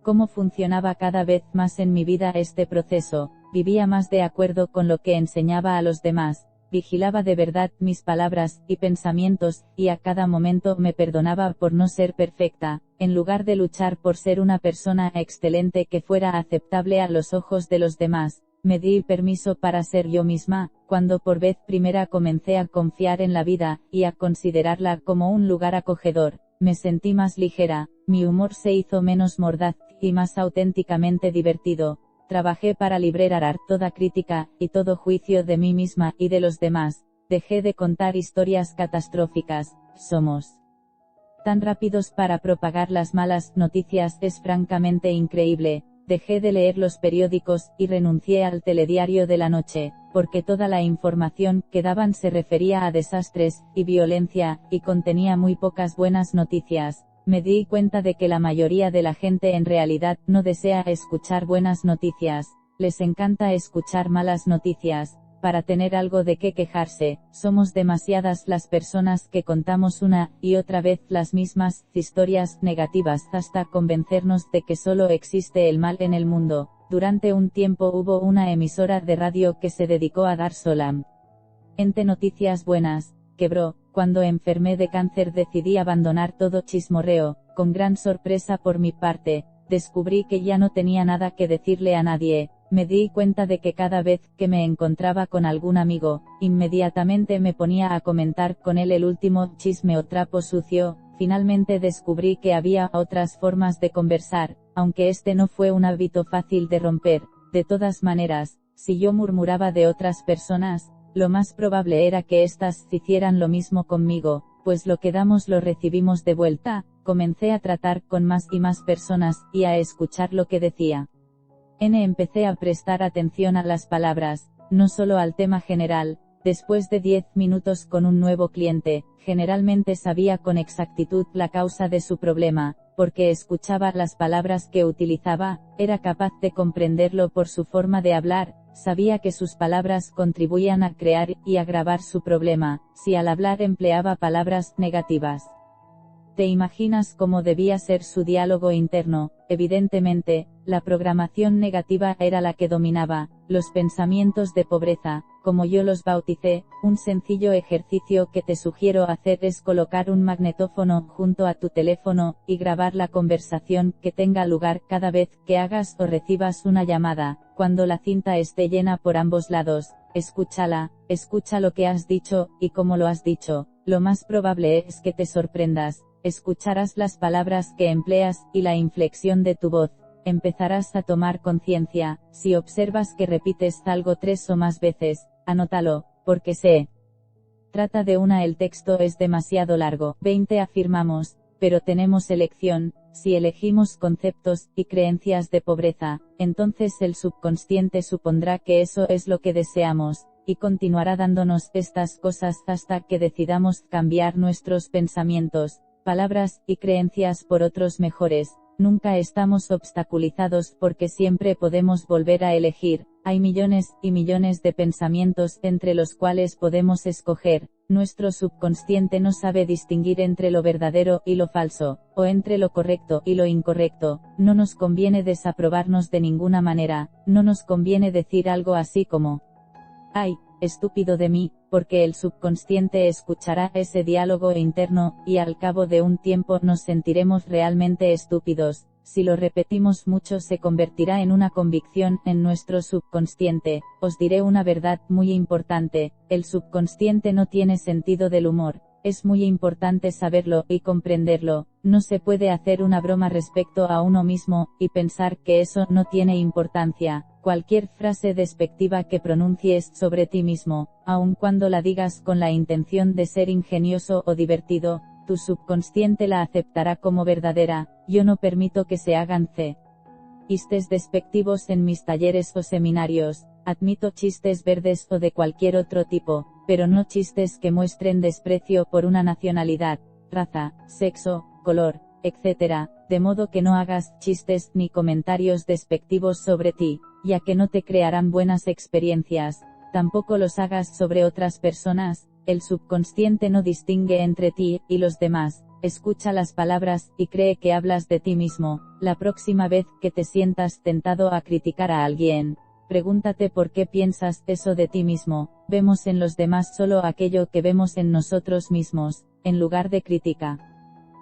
cómo funcionaba cada vez más en mi vida este proceso, vivía más de acuerdo con lo que enseñaba a los demás, vigilaba de verdad mis palabras y pensamientos, y a cada momento me perdonaba por no ser perfecta, en lugar de luchar por ser una persona excelente que fuera aceptable a los ojos de los demás. Me di permiso para ser yo misma, cuando por vez primera comencé a confiar en la vida, y a considerarla como un lugar acogedor. Me sentí más ligera, mi humor se hizo menos mordaz, y más auténticamente divertido. Trabajé para liberar toda crítica, y todo juicio de mí misma y de los demás. Dejé de contar historias catastróficas. Somos tan rápidos para propagar las malas noticias, es francamente increíble. Dejé de leer los periódicos, y renuncié al telediario de la noche, porque toda la información que daban se refería a desastres y violencia, y contenía muy pocas buenas noticias. Me di cuenta de que la mayoría de la gente en realidad no desea escuchar buenas noticias, les encanta escuchar malas noticias, para tener algo de qué quejarse. Somos demasiadas las personas que contamos una y otra vez las mismas historias negativas hasta convencernos de que solo existe el mal en el mundo. Durante un tiempo hubo una emisora de radio que se dedicó a dar solamente noticias buenas. Quebró. Cuando enfermé de cáncer decidí abandonar todo chismorreo. Con gran sorpresa por mi parte, descubrí que ya no tenía nada que decirle a nadie. Me di cuenta de que cada vez que me encontraba con algún amigo, inmediatamente me ponía a comentar con él el último chisme o trapo sucio. Finalmente descubrí que había otras formas de conversar, aunque este no fue un hábito fácil de romper. De todas maneras, si yo murmuraba de otras personas, lo más probable era que éstas hicieran lo mismo conmigo, pues lo que damos lo recibimos de vuelta. Comencé a tratar con más y más personas, y a escuchar lo que decía. Empecé a prestar atención a las palabras, no solo al tema general. Después de 10 minutos con un nuevo cliente, generalmente sabía con exactitud la causa de su problema, porque escuchaba las palabras que utilizaba, era capaz de comprenderlo por su forma de hablar, sabía que sus palabras contribuían a crear y agravar su problema, si al hablar empleaba palabras negativas. ¿Te imaginas cómo debía ser su diálogo interno? Evidentemente, la programación negativa era la que dominaba, los pensamientos de pobreza, como yo los bauticé. Un sencillo ejercicio que te sugiero hacer es colocar un magnetófono junto a tu teléfono, y grabar la conversación que tenga lugar cada vez que hagas o recibas una llamada. Cuando la cinta esté llena por ambos lados, escúchala, escucha lo que has dicho, y cómo lo has dicho. Lo más probable es que te sorprendas. Escucharás las palabras que empleas, y la inflexión de tu voz. Empezarás a tomar conciencia. Si observas que repites algo 3 o más veces, anótalo, porque se trata de el texto es demasiado largo. 20 Afirmamos, pero tenemos elección. Si elegimos conceptos y creencias de pobreza, entonces el subconsciente supondrá que eso es lo que deseamos, y continuará dándonos estas cosas hasta que decidamos cambiar nuestros pensamientos, palabras y creencias por otros mejores. Nunca estamos obstaculizados porque siempre podemos volver a elegir. Hay millones y millones de pensamientos entre los cuales podemos escoger. Nuestro subconsciente no sabe distinguir entre lo verdadero y lo falso, o entre lo correcto y lo incorrecto. No nos conviene desaprobarnos de ninguna manera, no nos conviene decir algo así como: ¡ay, estúpido de mí!, porque el subconsciente escuchará ese diálogo interno, y al cabo de un tiempo nos sentiremos realmente estúpidos. Si lo repetimos mucho se convertirá en una convicción en nuestro subconsciente. Os diré una verdad muy importante: el subconsciente no tiene sentido del humor. Es muy importante saberlo y comprenderlo. No se puede hacer una broma respecto a uno mismo, y pensar que eso no tiene importancia. Cualquier frase despectiva que pronuncies sobre ti mismo, aun cuando la digas con la intención de ser ingenioso o divertido, tu subconsciente la aceptará como verdadera. Yo no permito que se hagan chistes despectivos en mis talleres o seminarios. Admito chistes verdes o de cualquier otro tipo, pero no chistes que muestren desprecio por una nacionalidad, raza, sexo, color, etc., de modo que no hagas chistes ni comentarios despectivos sobre ti, ya que no te crearán buenas experiencias. Tampoco los hagas sobre otras personas. El subconsciente no distingue entre ti y los demás. Escucha las palabras y cree que hablas de ti mismo. La próxima vez que te sientas tentado a criticar a alguien, pregúntate por qué piensas eso de ti mismo. Vemos en los demás solo aquello que vemos en nosotros mismos, en lugar de crítica.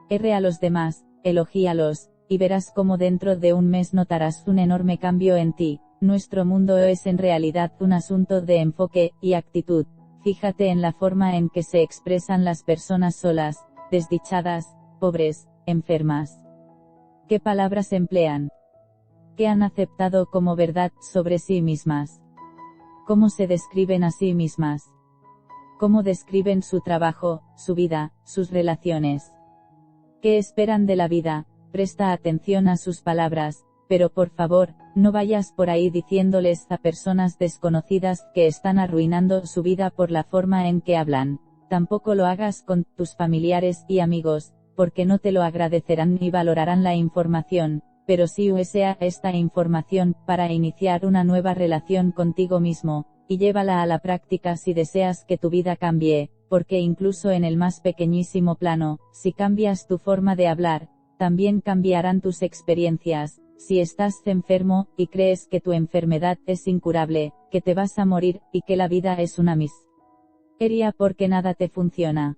Erre a los demás, elogíalos, y verás cómo dentro de un mes notarás un enorme cambio en ti. Nuestro mundo es en realidad un asunto de enfoque y actitud. Fíjate en la forma en que se expresan las personas solas, desdichadas, pobres, enfermas. ¿Qué palabras emplean? ¿Qué han aceptado como verdad sobre sí mismas? ¿Cómo se describen a sí mismas? ¿Cómo describen su trabajo, su vida, sus relaciones? ¿Qué esperan de la vida? Presta atención a sus palabras, pero por favor, no vayas por ahí diciéndoles a personas desconocidas que están arruinando su vida por la forma en que hablan. Tampoco lo hagas con tus familiares y amigos, porque no te lo agradecerán ni valorarán la información, pero sí usea esta información para iniciar una nueva relación contigo mismo, y llévala a la práctica si deseas que tu vida cambie, porque incluso en el más pequeñísimo plano, si cambias tu forma de hablar, también cambiarán tus experiencias. Si estás enfermo, y crees que tu enfermedad es incurable, que te vas a morir, y que la vida es una miseria porque nada te funciona.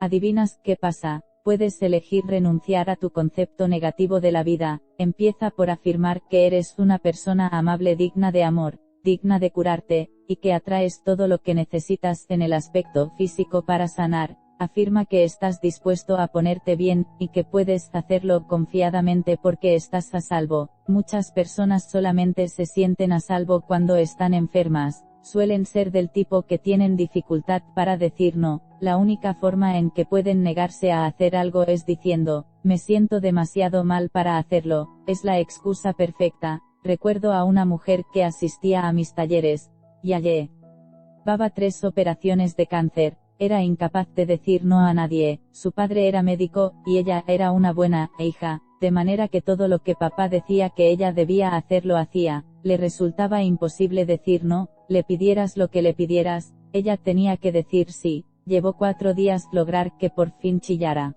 ¿Adivinas qué pasa? Puedes elegir renunciar a tu concepto negativo de la vida. Empieza por afirmar que eres una persona amable, digna de amor, digna de curarte, y que atraes todo lo que necesitas en el aspecto físico para sanar. Afirma que estás dispuesto a ponerte bien, y que puedes hacerlo confiadamente porque estás a salvo. Muchas personas solamente se sienten a salvo cuando están enfermas. Suelen ser del tipo que tienen dificultad para decir no. La única forma en que pueden negarse a hacer algo es diciendo, me siento demasiado mal para hacerlo. Es la excusa perfecta. Recuerdo a una mujer que asistía a mis talleres, y llevaba 3 operaciones de cáncer. Era incapaz de decir no a nadie. Su padre era médico, y ella era una buena hija, de manera que todo lo que papá decía que ella debía hacer lo hacía. Le resultaba imposible decir no, le pidieras lo que le pidieras, ella tenía que decir sí. Llevó 4 días lograr que por fin chillara.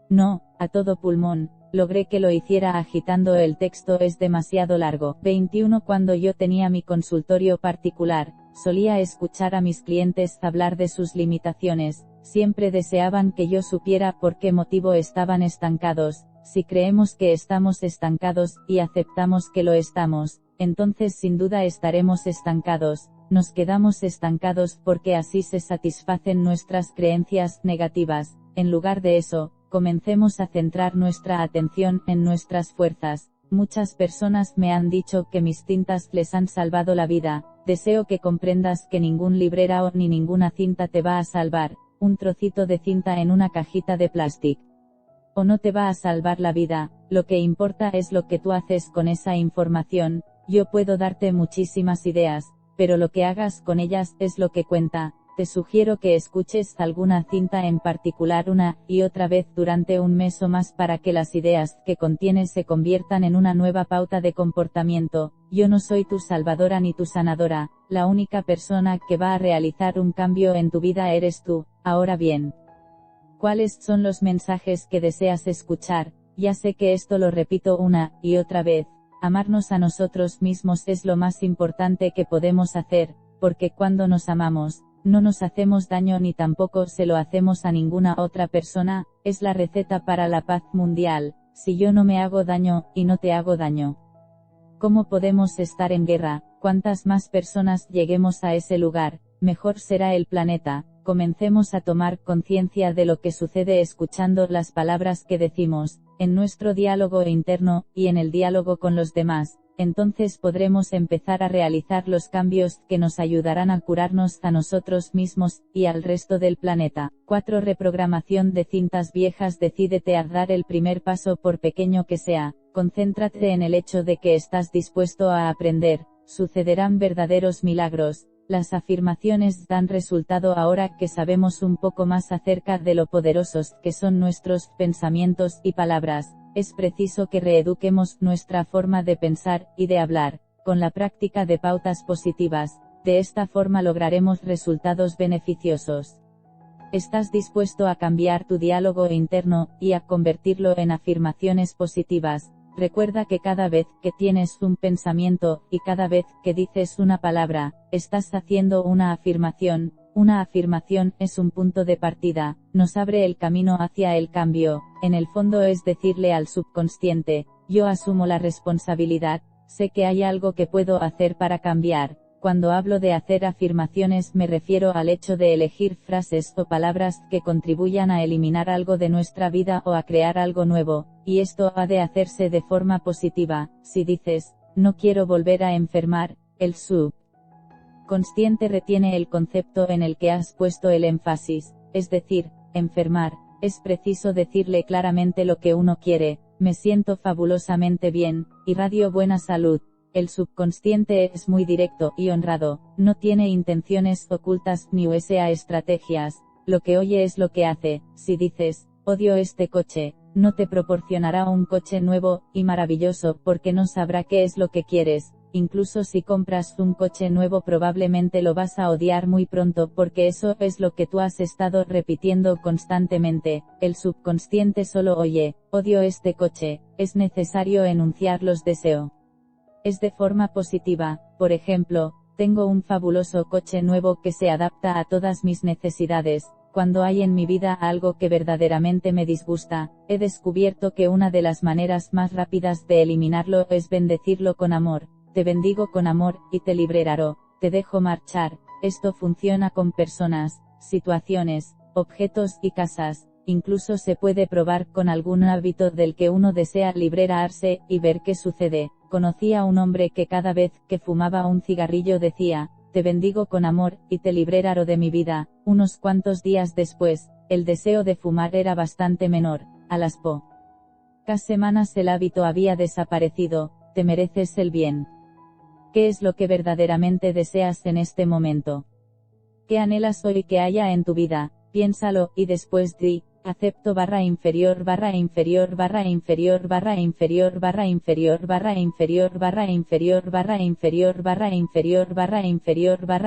No, a todo pulmón. Logré que lo hiciera agitando el texto es demasiado largo. 21 Cuando yo tenía mi consultorio particular, solía escuchar a mis clientes hablar de sus limitaciones. Siempre deseaban que yo supiera por qué motivo estaban estancados. Si creemos que estamos estancados, y aceptamos que lo estamos, entonces sin duda estaremos estancados. Nos quedamos estancados porque así se satisfacen nuestras creencias negativas. En lugar de eso, comencemos a centrar nuestra atención en nuestras fuerzas. Muchas personas me han dicho que mis cintas les han salvado la vida. Deseo que comprendas que ningún librero ni ninguna cinta te va a salvar. Un trocito de cinta en una cajita de plástico o no te va a salvar la vida. Lo que importa es lo que tú haces con esa información. Yo puedo darte muchísimas ideas, pero lo que hagas con ellas es lo que cuenta. Te sugiero que escuches alguna cinta en particular una y otra vez durante un mes o más para que las ideas que contiene se conviertan en una nueva pauta de comportamiento. Yo no soy tu salvadora ni tu sanadora. La única persona que va a realizar un cambio en tu vida eres tú. Ahora bien, ¿cuáles son los mensajes que deseas escuchar? Ya sé que esto lo repito una y otra vez. Amarnos a nosotros mismos es lo más importante que podemos hacer, porque cuando nos amamos, no nos hacemos daño ni tampoco se lo hacemos a ninguna otra persona. Es la receta para la paz mundial. Si yo no me hago daño, y no te hago daño, ¿cómo podemos estar en guerra? Cuantas más personas lleguemos a ese lugar, mejor será el planeta. Comencemos a tomar conciencia de lo que sucede escuchando las palabras que decimos, en nuestro diálogo interno, y en el diálogo con los demás. entonces podremos empezar a realizar los cambios que nos ayudarán a curarnos a nosotros mismos y al resto del planeta. 4. Reprogramación de cintas viejas. Decídete a dar el primer paso, por pequeño que sea. Concéntrate en el hecho de que estás dispuesto a aprender. Sucederán verdaderos milagros. Las afirmaciones dan resultado ahora que sabemos un poco más acerca de lo poderosos que son nuestros pensamientos y palabras. Es preciso que reeduquemos nuestra forma de pensar y de hablar, con la práctica de pautas positivas. De esta forma lograremos resultados beneficiosos. ¿Estás dispuesto a cambiar tu diálogo interno y a convertirlo en afirmaciones positivas? Recuerda que cada vez que tienes un pensamiento, y cada vez que dices una palabra, estás haciendo una afirmación. Una afirmación es un punto de partida, nos abre el camino hacia el cambio. En el fondo es decirle al subconsciente, yo asumo la responsabilidad, sé que hay algo que puedo hacer para cambiar. Cuando hablo de hacer afirmaciones me refiero al hecho de elegir frases o palabras que contribuyan a eliminar algo de nuestra vida o a crear algo nuevo, y esto ha de hacerse de forma positiva. Si dices, no quiero volver a enfermar, el subconsciente retiene el concepto en el que has puesto el énfasis, es decir, enfermar. Es preciso decirle claramente lo que uno quiere: me siento fabulosamente bien, irradio buena salud. El subconsciente es muy directo y honrado, no tiene intenciones ocultas ni usa estrategias. Lo que oye es lo que hace. Si dices, odio este coche, no te proporcionará un coche nuevo y maravilloso porque no sabrá qué es lo que quieres. Incluso si compras un coche nuevo probablemente lo vas a odiar muy pronto porque eso es lo que tú has estado repitiendo constantemente. El subconsciente solo oye, odio este coche. Es necesario enunciar los deseos. Es de forma positiva, por ejemplo, tengo un fabuloso coche nuevo que se adapta a todas mis necesidades. Cuando hay en mi vida algo que verdaderamente me disgusta, he descubierto que una de las maneras más rápidas de eliminarlo es bendecirlo con amor. Te bendigo con amor, y te libraré. Te dejo marchar. Esto funciona con personas, situaciones, objetos y casas. Incluso se puede probar con algún hábito del que uno desea librarse, y ver qué sucede. Conocí a un hombre que cada vez que fumaba un cigarrillo decía, te bendigo con amor, y te libraré de mi vida. Unos cuantos días después, el deseo de fumar era bastante menor. A las pocas semanas el hábito había desaparecido. Te mereces el bien. ¿Qué es lo que verdaderamente deseas en este momento? ¿Qué anhelas hoy que haya en tu vida? Piénsalo, y después di, acepto --inferior --inferior --inferior --inferior --inferior --inferior --inferior --inferior --inferior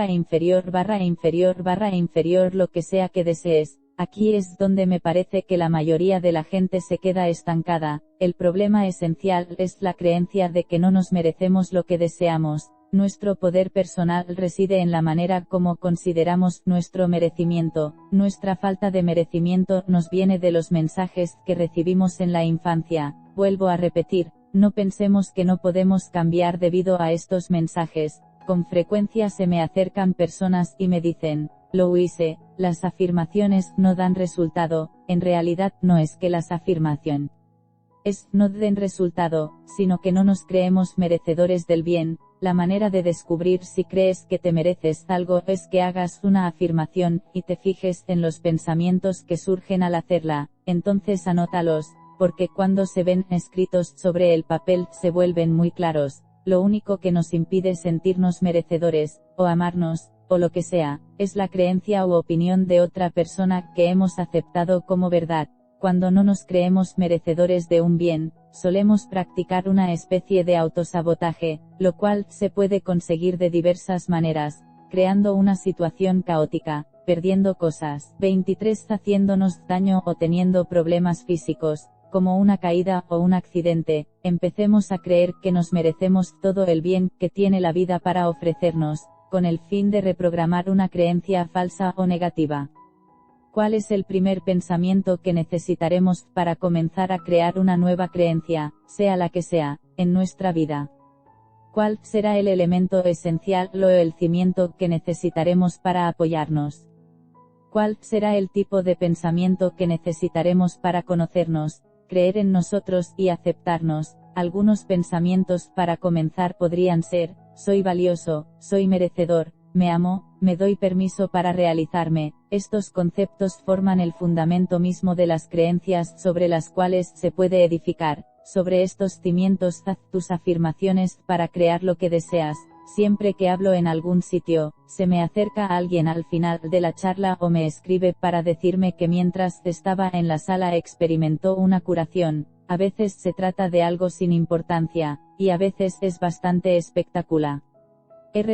--inferior --inferior --inferior lo que sea que desees. Aquí es donde me parece que la mayoría de la gente se queda estancada. El problema esencial es la creencia de que no nos merecemos lo que deseamos. Nuestro poder personal reside en la manera como consideramos nuestro merecimiento. Nuestra falta de merecimiento nos viene de los mensajes que recibimos en la infancia. Vuelvo a repetir, no pensemos que no podemos cambiar debido a estos mensajes. Con frecuencia se me acercan personas y me dicen, lo hice, las afirmaciones no dan resultado. En realidad no es que las afirmaciones no den resultado, sino que no nos creemos merecedores del bien. La manera de descubrir si crees que te mereces algo es que hagas una afirmación, y te fijes en los pensamientos que surgen al hacerla. Entonces anótalos, porque cuando se ven escritos sobre el papel se vuelven muy claros. Lo único que nos impide sentirnos merecedores, o amarnos, o lo que sea, es la creencia u opinión de otra persona que hemos aceptado como verdad. Cuando no nos creemos merecedores de un bien, solemos practicar una especie de autosabotaje, lo cual se puede conseguir de diversas maneras, creando una situación caótica, perdiendo cosas. 23 Haciéndonos daño o teniendo problemas físicos, como una caída o un accidente. Empecemos a creer que nos merecemos todo el bien que tiene la vida para ofrecernos, con el fin de reprogramar una creencia falsa o negativa. ¿Cuál es el primer pensamiento que necesitaremos para comenzar a crear una nueva creencia, sea la que sea, en nuestra vida? ¿Cuál será el elemento esencial o el cimiento que necesitaremos para apoyarnos? ¿Cuál será el tipo de pensamiento que necesitaremos para conocernos, creer en nosotros y aceptarnos? Algunos pensamientos para comenzar podrían ser: soy valioso, soy merecedor, me amo, me doy permiso para realizarme. Estos conceptos forman el fundamento mismo de las creencias sobre las cuales se puede edificar. Sobre estos cimientos haz tus afirmaciones para crear lo que deseas. Siempre que hablo en algún sitio, se me acerca alguien al final de la charla o me escribe para decirme que mientras estaba en la sala experimentó una curación. A veces se trata de algo sin importancia, y a veces es bastante espectacular.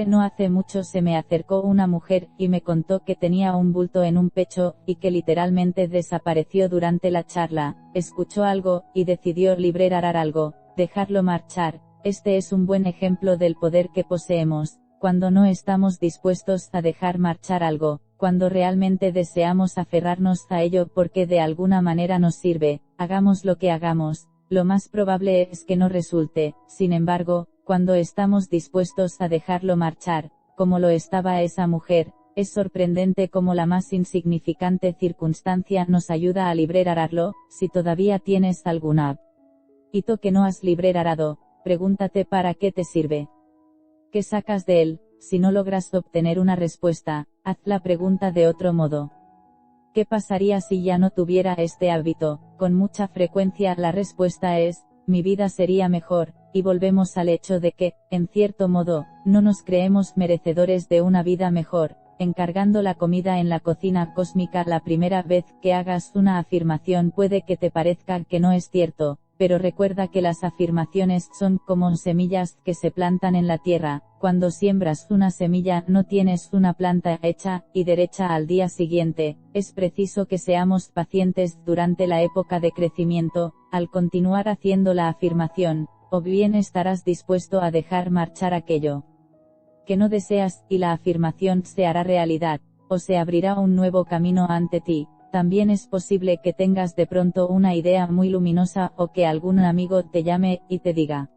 No hace mucho se me acercó una mujer y me contó que tenía un bulto en un pecho, y que literalmente desapareció durante la charla. Escuchó algo, y decidió liberar algo, dejarlo marchar. Este es un buen ejemplo del poder que poseemos, cuando no estamos dispuestos a dejar marchar algo, cuando realmente deseamos aferrarnos a ello porque de alguna manera nos sirve. Hagamos lo que hagamos, lo más probable es que no resulte. Sin embargo, cuando estamos dispuestos a dejarlo marchar, como lo estaba esa mujer, es sorprendente cómo la más insignificante circunstancia nos ayuda a liberarlo. Si todavía tienes alguna hito que no has liberado, pregúntate para qué te sirve. ¿Qué sacas de él? Si no logras obtener una respuesta, haz la pregunta de otro modo. ¿Qué pasaría si ya no tuviera este hábito? Con mucha frecuencia la respuesta es: mi vida sería mejor, y volvemos al hecho de que, en cierto modo, no nos creemos merecedores de una vida mejor. Encargando la comida en la cocina cósmica. La primera vez que hagas una afirmación puede que te parezca que no es cierto, pero recuerda que las afirmaciones son como semillas que se plantan en la tierra. Cuando siembras una semilla no tienes una planta hecha y derecha al día siguiente. Es preciso que seamos pacientes durante la época de crecimiento. Al continuar haciendo la afirmación, o bien estarás dispuesto a dejar marchar aquello que no deseas, y la afirmación se hará realidad, o se abrirá un nuevo camino ante ti. También es posible que tengas de pronto una idea muy luminosa o que algún amigo te llame y te diga: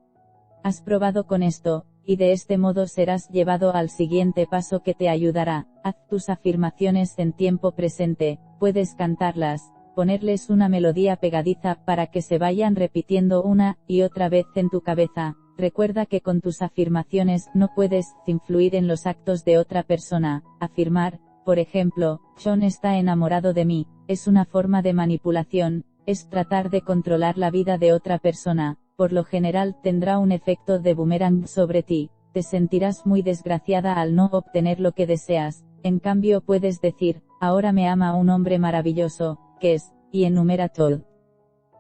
has probado con esto, y de este modo serás llevado al siguiente paso que te ayudará. Haz tus afirmaciones en tiempo presente, puedes cantarlas, ponerles una melodía pegadiza para que se vayan repitiendo una y otra vez en tu cabeza. Recuerda que con tus afirmaciones no puedes influir en los actos de otra persona. Afirmar, por ejemplo, John está enamorado de mí, es una forma de manipulación, es tratar de controlar la vida de otra persona. Por lo general tendrá un efecto de boomerang sobre ti, te sentirás muy desgraciada al no obtener lo que deseas. En cambio puedes decir: ahora me ama un hombre maravilloso, que es, y enumera todo.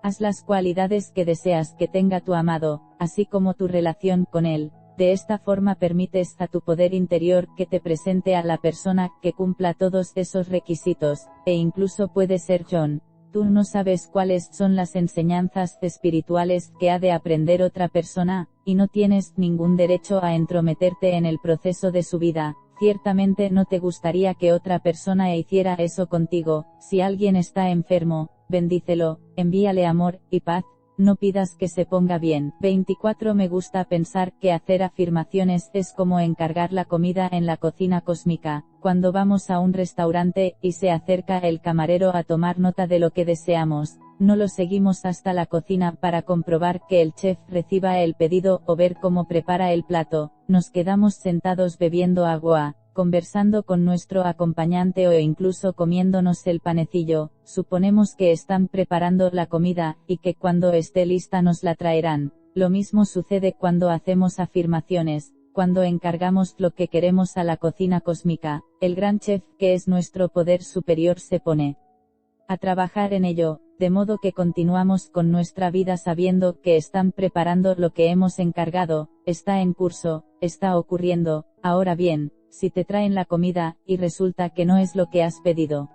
Haz las cualidades que deseas que tenga tu amado, así como tu relación con él. De esta forma permites a tu poder interior que te presente a la persona que cumpla todos esos requisitos, e incluso puede ser John. Tú no sabes cuáles son las enseñanzas espirituales que ha de aprender otra persona, y no tienes ningún derecho a entrometerte en el proceso de su vida. Ciertamente no te gustaría que otra persona hiciera eso contigo. Si alguien está enfermo, bendícelo, envíale amor y paz. No pidas que se ponga bien. 24. Me gusta pensar que hacer afirmaciones es como encargar la comida en la cocina cósmica. Cuando vamos a un restaurante y se acerca el camarero a tomar nota de lo que deseamos, no lo seguimos hasta la cocina para comprobar que el chef reciba el pedido o ver cómo prepara el plato. Nos quedamos sentados bebiendo agua, conversando con nuestro acompañante o incluso comiéndonos el panecillo. Suponemos que están preparando la comida, y que cuando esté lista nos la traerán. Lo mismo sucede cuando hacemos afirmaciones, cuando encargamos lo que queremos a la cocina cósmica. El gran chef, que es nuestro poder superior, se pone a trabajar en ello, de modo que continuamos con nuestra vida sabiendo que están preparando lo que hemos encargado, está en curso, está ocurriendo. Ahora bien, si te traen la comida, y resulta que no es lo que has pedido,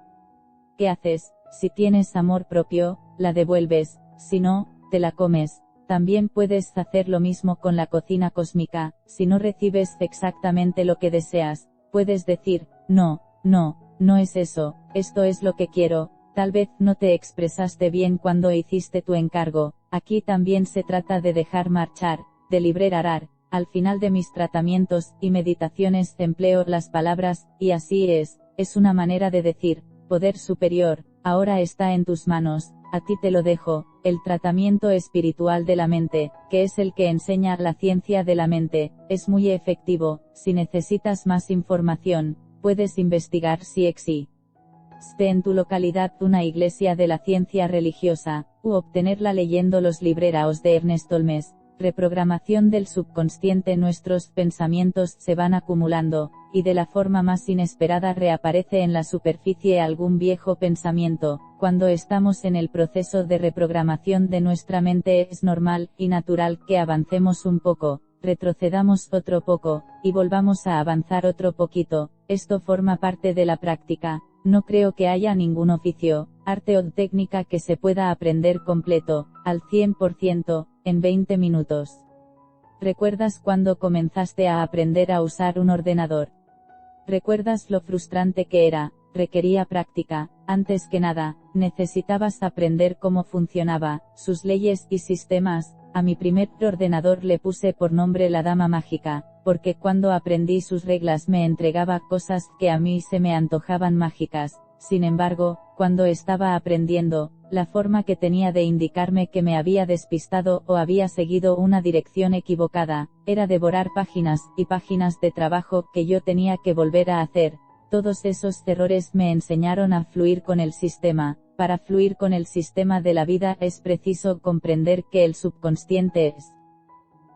¿qué haces? Si tienes amor propio, la devuelves; si no, te la comes. También puedes hacer lo mismo con la cocina cósmica. Si no recibes exactamente lo que deseas, puedes decir: no es eso, esto es lo que quiero. Tal vez no te expresaste bien cuando hiciste tu encargo. Aquí también se trata de dejar marchar, de liberar. Al final de mis tratamientos y meditaciones empleo las palabras: y así es una manera de decir: poder superior, ahora está en tus manos, a ti te lo dejo, El tratamiento espiritual de la mente, que es el que enseña la ciencia de la mente, es muy efectivo. Si necesitas más información, puedes investigar si existe en tu localidad una iglesia de la ciencia religiosa, u obtenerla leyendo los libreros de Ernest Holmes. Reprogramación del subconsciente. Nuestros pensamientos se van acumulando, y de la forma más inesperada reaparece en la superficie algún viejo pensamiento. Cuando estamos en el proceso de reprogramación de nuestra mente es normal y natural que avancemos un poco, retrocedamos otro poco, y volvamos a avanzar otro poquito. Esto forma parte de la práctica. No creo que haya ningún oficio, arte o técnica que se pueda aprender completo, al 100%, en 20 minutos. ¿Recuerdas cuando comenzaste a aprender a usar un ordenador? ¿Recuerdas lo frustrante que era? Requería práctica. Antes que nada, necesitabas aprender cómo funcionaba, sus leyes y sistemas. A mi primer ordenador le puse por nombre la Dama Mágica, porque cuando aprendí sus reglas me entregaba cosas que a mí se me antojaban mágicas. Sin embargo, cuando estaba aprendiendo, la forma que tenía de indicarme que me había despistado o había seguido una dirección equivocada, era devorar páginas y páginas de trabajo que yo tenía que volver a hacer. Todos esos errores me enseñaron a fluir con el sistema. Para fluir con el sistema de la vida es preciso comprender que el subconsciente es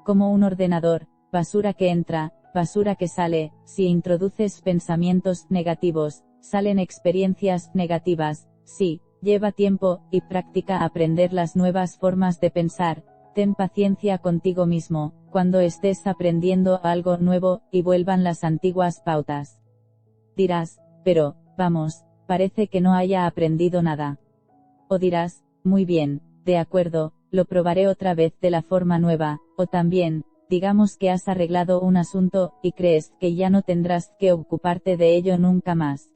como un ordenador, basura que entra, basura que sale. Si introduces pensamientos negativos, salen experiencias negativas. Sí, lleva tiempo y práctica aprender las nuevas formas de pensar. Ten paciencia contigo mismo, cuando estés aprendiendo algo nuevo, y vuelvan las antiguas pautas. Dirás, pero, vamos, parece que no haya aprendido nada. O dirás, muy bien, de acuerdo, lo probaré otra vez de la forma nueva. O también, digamos que has arreglado un asunto, y crees que ya no tendrás que ocuparte de ello nunca más.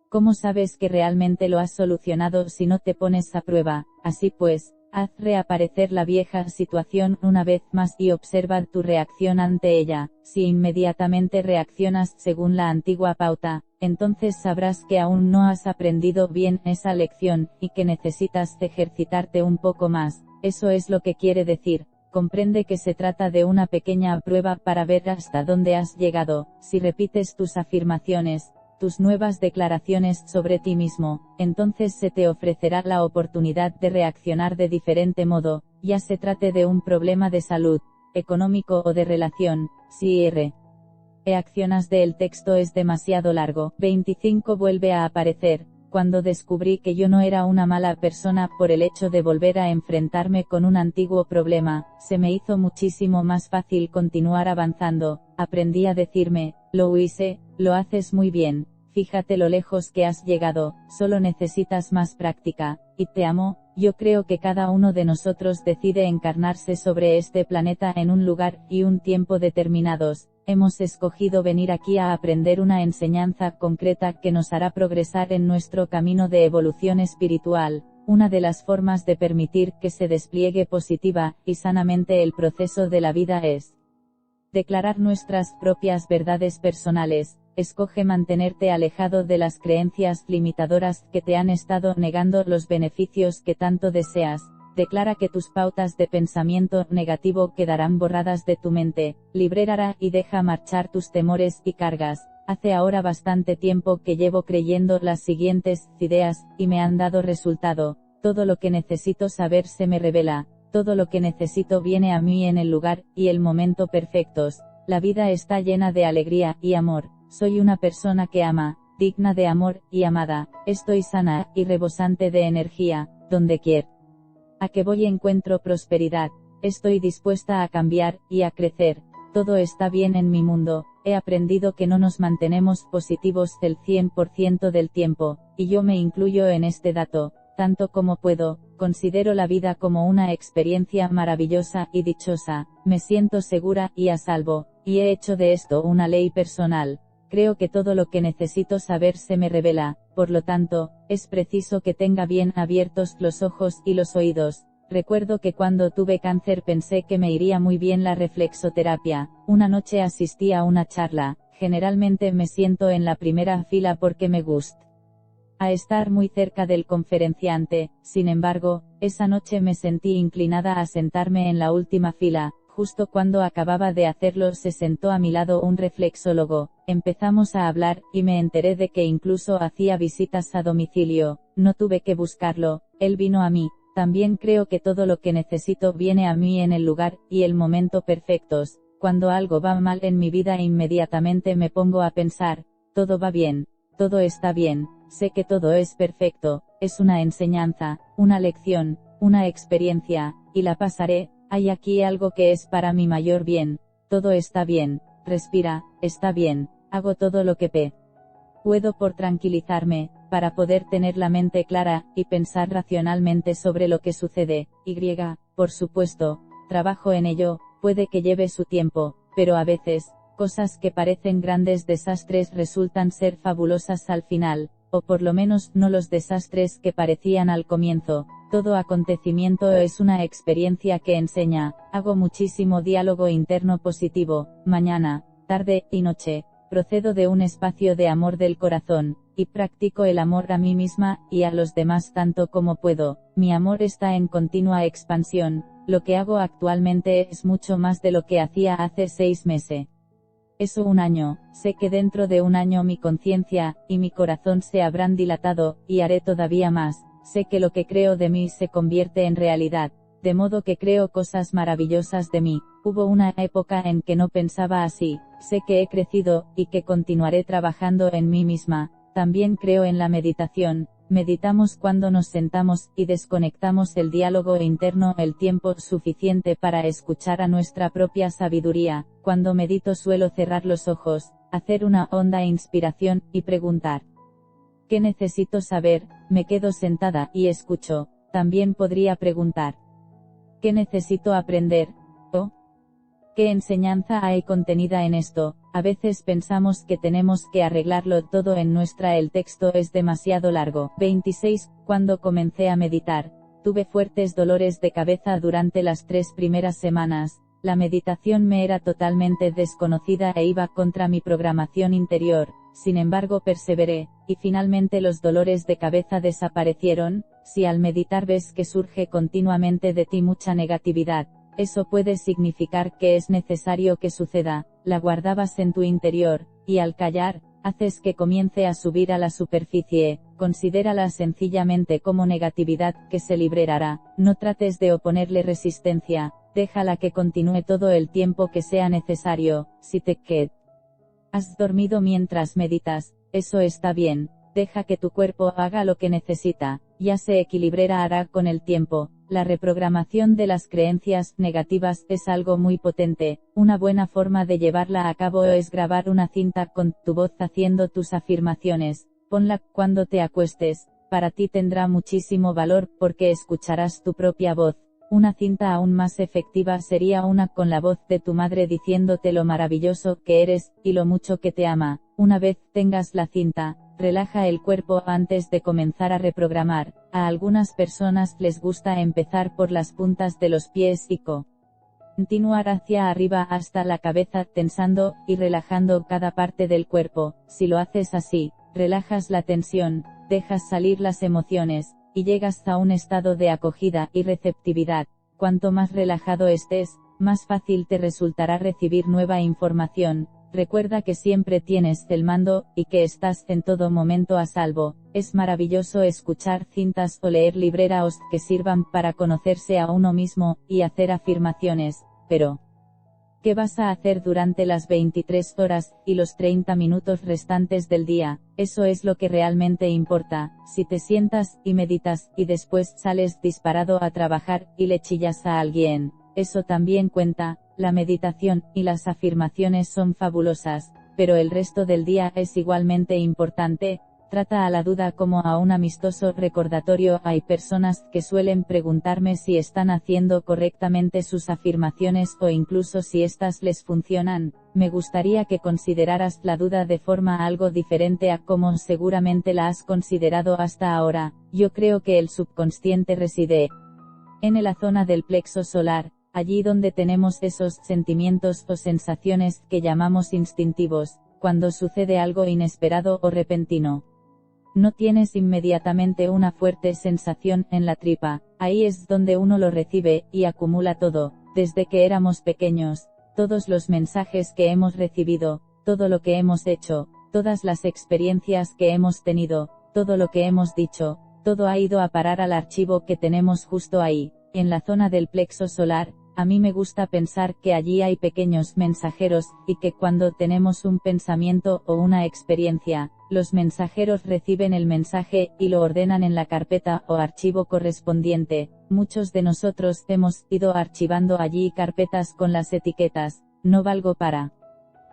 ¿Cómo sabes que realmente lo has solucionado si no te pones a prueba? Así pues, haz reaparecer la vieja situación una vez más y observa tu reacción ante ella. Si inmediatamente reaccionas según la antigua pauta, entonces sabrás que aún no has aprendido bien esa lección, y que necesitas ejercitarte un poco más. Eso es lo que quiere decir. Comprende que se trata de una pequeña prueba para ver hasta dónde has llegado. Si repites tus afirmaciones, tus nuevas declaraciones sobre ti mismo, entonces se te ofrecerá la oportunidad de reaccionar de diferente modo, ya se trate de un problema de salud, económico o de relación. Si reaccionas el texto es demasiado largo. 25 vuelve a aparecer. Cuando descubrí que yo no era una mala persona por el hecho de volver a enfrentarme con un antiguo problema, se me hizo muchísimo más fácil continuar avanzando. Aprendí a decirme, lo hice, lo haces muy bien, fíjate lo lejos que has llegado, solo necesitas más práctica, y te amo. Yo creo que cada uno de nosotros decide encarnarse sobre este planeta en un lugar y un tiempo determinados. Hemos escogido venir aquí a aprender una enseñanza concreta que nos hará progresar en nuestro camino de evolución espiritual. Una de las formas de permitir que se despliegue positiva y sanamente el proceso de la vida es declarar nuestras propias verdades personales. Escoge mantenerte alejado de las creencias limitadoras que te han estado negando los beneficios que tanto deseas. Declara que tus pautas de pensamiento negativo quedarán borradas de tu mente. Libérala y deja marchar tus temores y cargas. Hace ahora bastante tiempo que llevo creyendo las siguientes ideas, y me han dado resultado. Todo lo que necesito saber se me revela. Todo lo que necesito viene a mí en el lugar y el momento perfectos. La vida está llena de alegría y amor. Soy una persona que ama, digna de amor y amada. Estoy sana y rebosante de energía, donde quiera a que voy encuentro prosperidad. Estoy dispuesta a cambiar y a crecer. Todo está bien en mi mundo. He aprendido que no nos mantenemos positivos el 100% del tiempo, y yo me incluyo en este dato. Tanto como puedo, considero la vida como una experiencia maravillosa y dichosa. Me siento segura y a salvo, y he hecho de esto una ley personal. Creo que todo lo que necesito saber se me revela, por lo tanto, es preciso que tenga bien abiertos los ojos y los oídos. Recuerdo que cuando tuve cáncer pensé que me iría muy bien la reflexoterapia. Una noche asistí a una charla. Generalmente me siento en la primera fila porque me gusta a estar muy cerca del conferenciante. Sin embargo, esa noche me sentí inclinada a sentarme en la última fila. Justo cuando acababa de hacerlo se sentó a mi lado un reflexólogo. Empezamos a hablar, y me enteré de que incluso hacía visitas a domicilio. No tuve que buscarlo, él vino a mí. También creo que todo lo que necesito viene a mí en el lugar y el momento perfectos. Cuando algo va mal en mi vida inmediatamente me pongo a pensar, todo va bien, todo está bien, sé que todo es perfecto, es una enseñanza, una lección, una experiencia, y la pasaré. Hay aquí algo que es para mi mayor bien, todo está bien, respira, está bien, hago todo lo que puedo por tranquilizarme, para poder tener la mente clara, y pensar racionalmente sobre lo que sucede. Por supuesto, trabajo en ello, puede que lleve su tiempo, pero a veces, cosas que parecen grandes desastres resultan ser fabulosas al final, o por lo menos no los desastres que parecían al comienzo. Todo acontecimiento es una experiencia que enseña. Hago muchísimo diálogo interno positivo, mañana, tarde y noche. Procedo de un espacio de amor del corazón, y practico el amor a mí misma, y a los demás tanto como puedo. Mi amor está en continua expansión. Lo que hago actualmente es mucho más de lo que hacía hace 6 meses. Eso un año, sé que dentro de un año mi conciencia, y mi corazón se habrán dilatado, y haré todavía más. Sé que lo que creo de mí se convierte en realidad, de modo que creo cosas maravillosas de mí. Hubo una época en que no pensaba así, sé que he crecido, y que continuaré trabajando en mí misma. También creo en la meditación, meditamos cuando nos sentamos, y desconectamos el diálogo interno el tiempo suficiente para escuchar a nuestra propia sabiduría. Cuando medito suelo cerrar los ojos, hacer una honda inspiración, y preguntar, ¿qué necesito saber? Me quedo sentada, y escucho. También podría preguntar, ¿qué necesito aprender? ¿O qué enseñanza hay contenida en esto? A veces pensamos que tenemos que arreglarlo todo en el texto es demasiado largo. 26. Cuando comencé a meditar, tuve fuertes dolores de cabeza durante las 3 primeras semanas. La meditación me era totalmente desconocida e iba contra mi programación interior. Sin embargo perseveré, y finalmente los dolores de cabeza desaparecieron. Si al meditar ves que surge continuamente de ti mucha negatividad, eso puede significar que es necesario que suceda. La guardabas en tu interior, y al callar, haces que comience a subir a la superficie. Considérala sencillamente como negatividad que se liberará. No trates de oponerle resistencia, déjala que continúe todo el tiempo que sea necesario. Si te has dormido mientras meditas, eso está bien, deja que tu cuerpo haga lo que necesita, ya se equilibrará con el tiempo. La reprogramación de las creencias negativas es algo muy potente. Una buena forma de llevarla a cabo es grabar una cinta con tu voz haciendo tus afirmaciones. Ponla cuando te acuestes, para ti tendrá muchísimo valor porque escucharás tu propia voz. Una cinta aún más efectiva sería una con la voz de tu madre diciéndote lo maravilloso que eres, y lo mucho que te ama. Una vez tengas la cinta, relaja el cuerpo antes de comenzar a reprogramar. A algunas personas les gusta empezar por las puntas de los pies y continuar hacia arriba hasta la cabeza tensando y relajando cada parte del cuerpo. Si lo haces así, relajas la tensión, dejas salir las emociones, y llegas a un estado de acogida y receptividad. Cuanto más relajado estés, más fácil te resultará recibir nueva información. Recuerda que siempre tienes el mando, y que estás en todo momento a salvo. Es maravilloso escuchar cintas o leer libreros que sirvan para conocerse a uno mismo, y hacer afirmaciones, pero ¿qué vas a hacer durante las 23 horas, y los 30 minutos restantes del día? Eso es lo que realmente importa. Si te sientas, y meditas, y después sales disparado a trabajar, y le chillas a alguien, eso también cuenta. La meditación, y las afirmaciones son fabulosas, pero el resto del día es igualmente importante. Trata a la duda como a un amistoso recordatorio. Hay personas que suelen preguntarme si están haciendo correctamente sus afirmaciones o incluso si estas les funcionan. Me gustaría que consideraras la duda de forma algo diferente a como seguramente la has considerado hasta ahora. Yo creo que el subconsciente reside en la zona del plexo solar, allí donde tenemos esos sentimientos o sensaciones que llamamos instintivos, cuando sucede algo inesperado o repentino. No tienes inmediatamente una fuerte sensación en la tripa, ahí es donde uno lo recibe, y acumula todo, desde que éramos pequeños, todos los mensajes que hemos recibido, todo lo que hemos hecho, todas las experiencias que hemos tenido, todo lo que hemos dicho, todo ha ido a parar al archivo que tenemos justo ahí, en la zona del plexo solar. A mí me gusta pensar que allí hay pequeños mensajeros, y que cuando tenemos un pensamiento o una experiencia, los mensajeros reciben el mensaje, y lo ordenan en la carpeta o archivo correspondiente. Muchos de nosotros hemos ido archivando allí carpetas con las etiquetas, no valgo para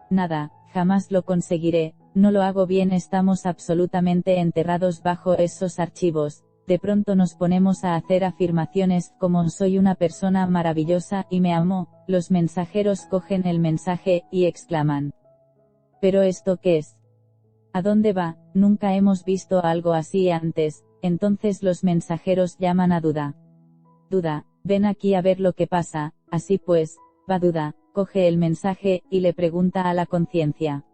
nada, jamás lo conseguiré, no lo hago bien, estamos absolutamente enterrados bajo esos archivos. De pronto nos ponemos a hacer afirmaciones como soy una persona maravillosa y me amo, los mensajeros cogen el mensaje, y exclaman. ¿Pero esto qué es? ¿A dónde va? Nunca hemos visto algo así antes. Entonces los mensajeros llaman a Duda. Duda, ven aquí a ver lo que pasa. Así pues, va Duda, coge el mensaje, y le pregunta a la conciencia.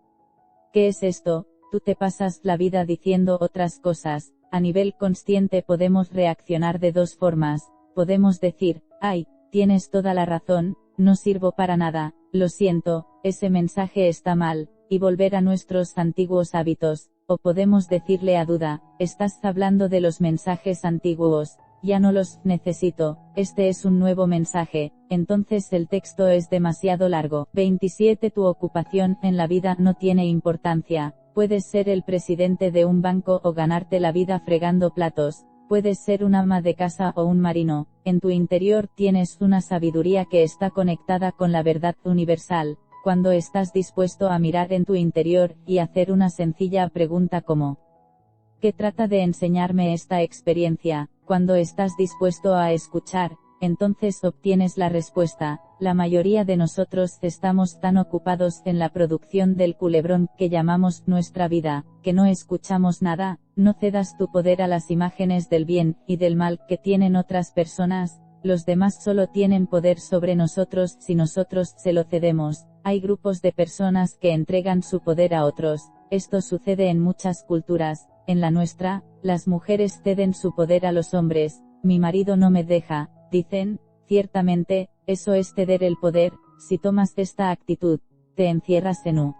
¿Qué es esto? Tú te pasas la vida diciendo otras cosas. A nivel consciente podemos reaccionar de dos formas. Podemos decir, ay, tienes toda la razón, no sirvo para nada, lo siento, ese mensaje está mal, y volver a nuestros antiguos hábitos. O podemos decirle a Duda, estás hablando de los mensajes antiguos, ya no los necesito, este es un nuevo mensaje, entonces el texto es demasiado largo. 27. Tu ocupación en la vida no tiene importancia. Puedes ser el presidente de un banco o ganarte la vida fregando platos, puedes ser un ama de casa o un marino, en tu interior tienes una sabiduría que está conectada con la verdad universal. Cuando estás dispuesto a mirar en tu interior, y hacer una sencilla pregunta como ¿qué trata de enseñarme esta experiencia? Cuando estás dispuesto a escuchar, entonces obtienes la respuesta. La mayoría de nosotros estamos tan ocupados en la producción del culebrón que llamamos nuestra vida, que no escuchamos nada. No cedas tu poder a las imágenes del bien y del mal que tienen otras personas. Los demás solo tienen poder sobre nosotros si nosotros se lo cedemos. Hay grupos de personas que entregan su poder a otros. Esto sucede en muchas culturas. En la nuestra, las mujeres ceden su poder a los hombres. Mi marido no me deja, dicen. Ciertamente, eso es ceder el poder. Si tomas esta actitud, te encierras en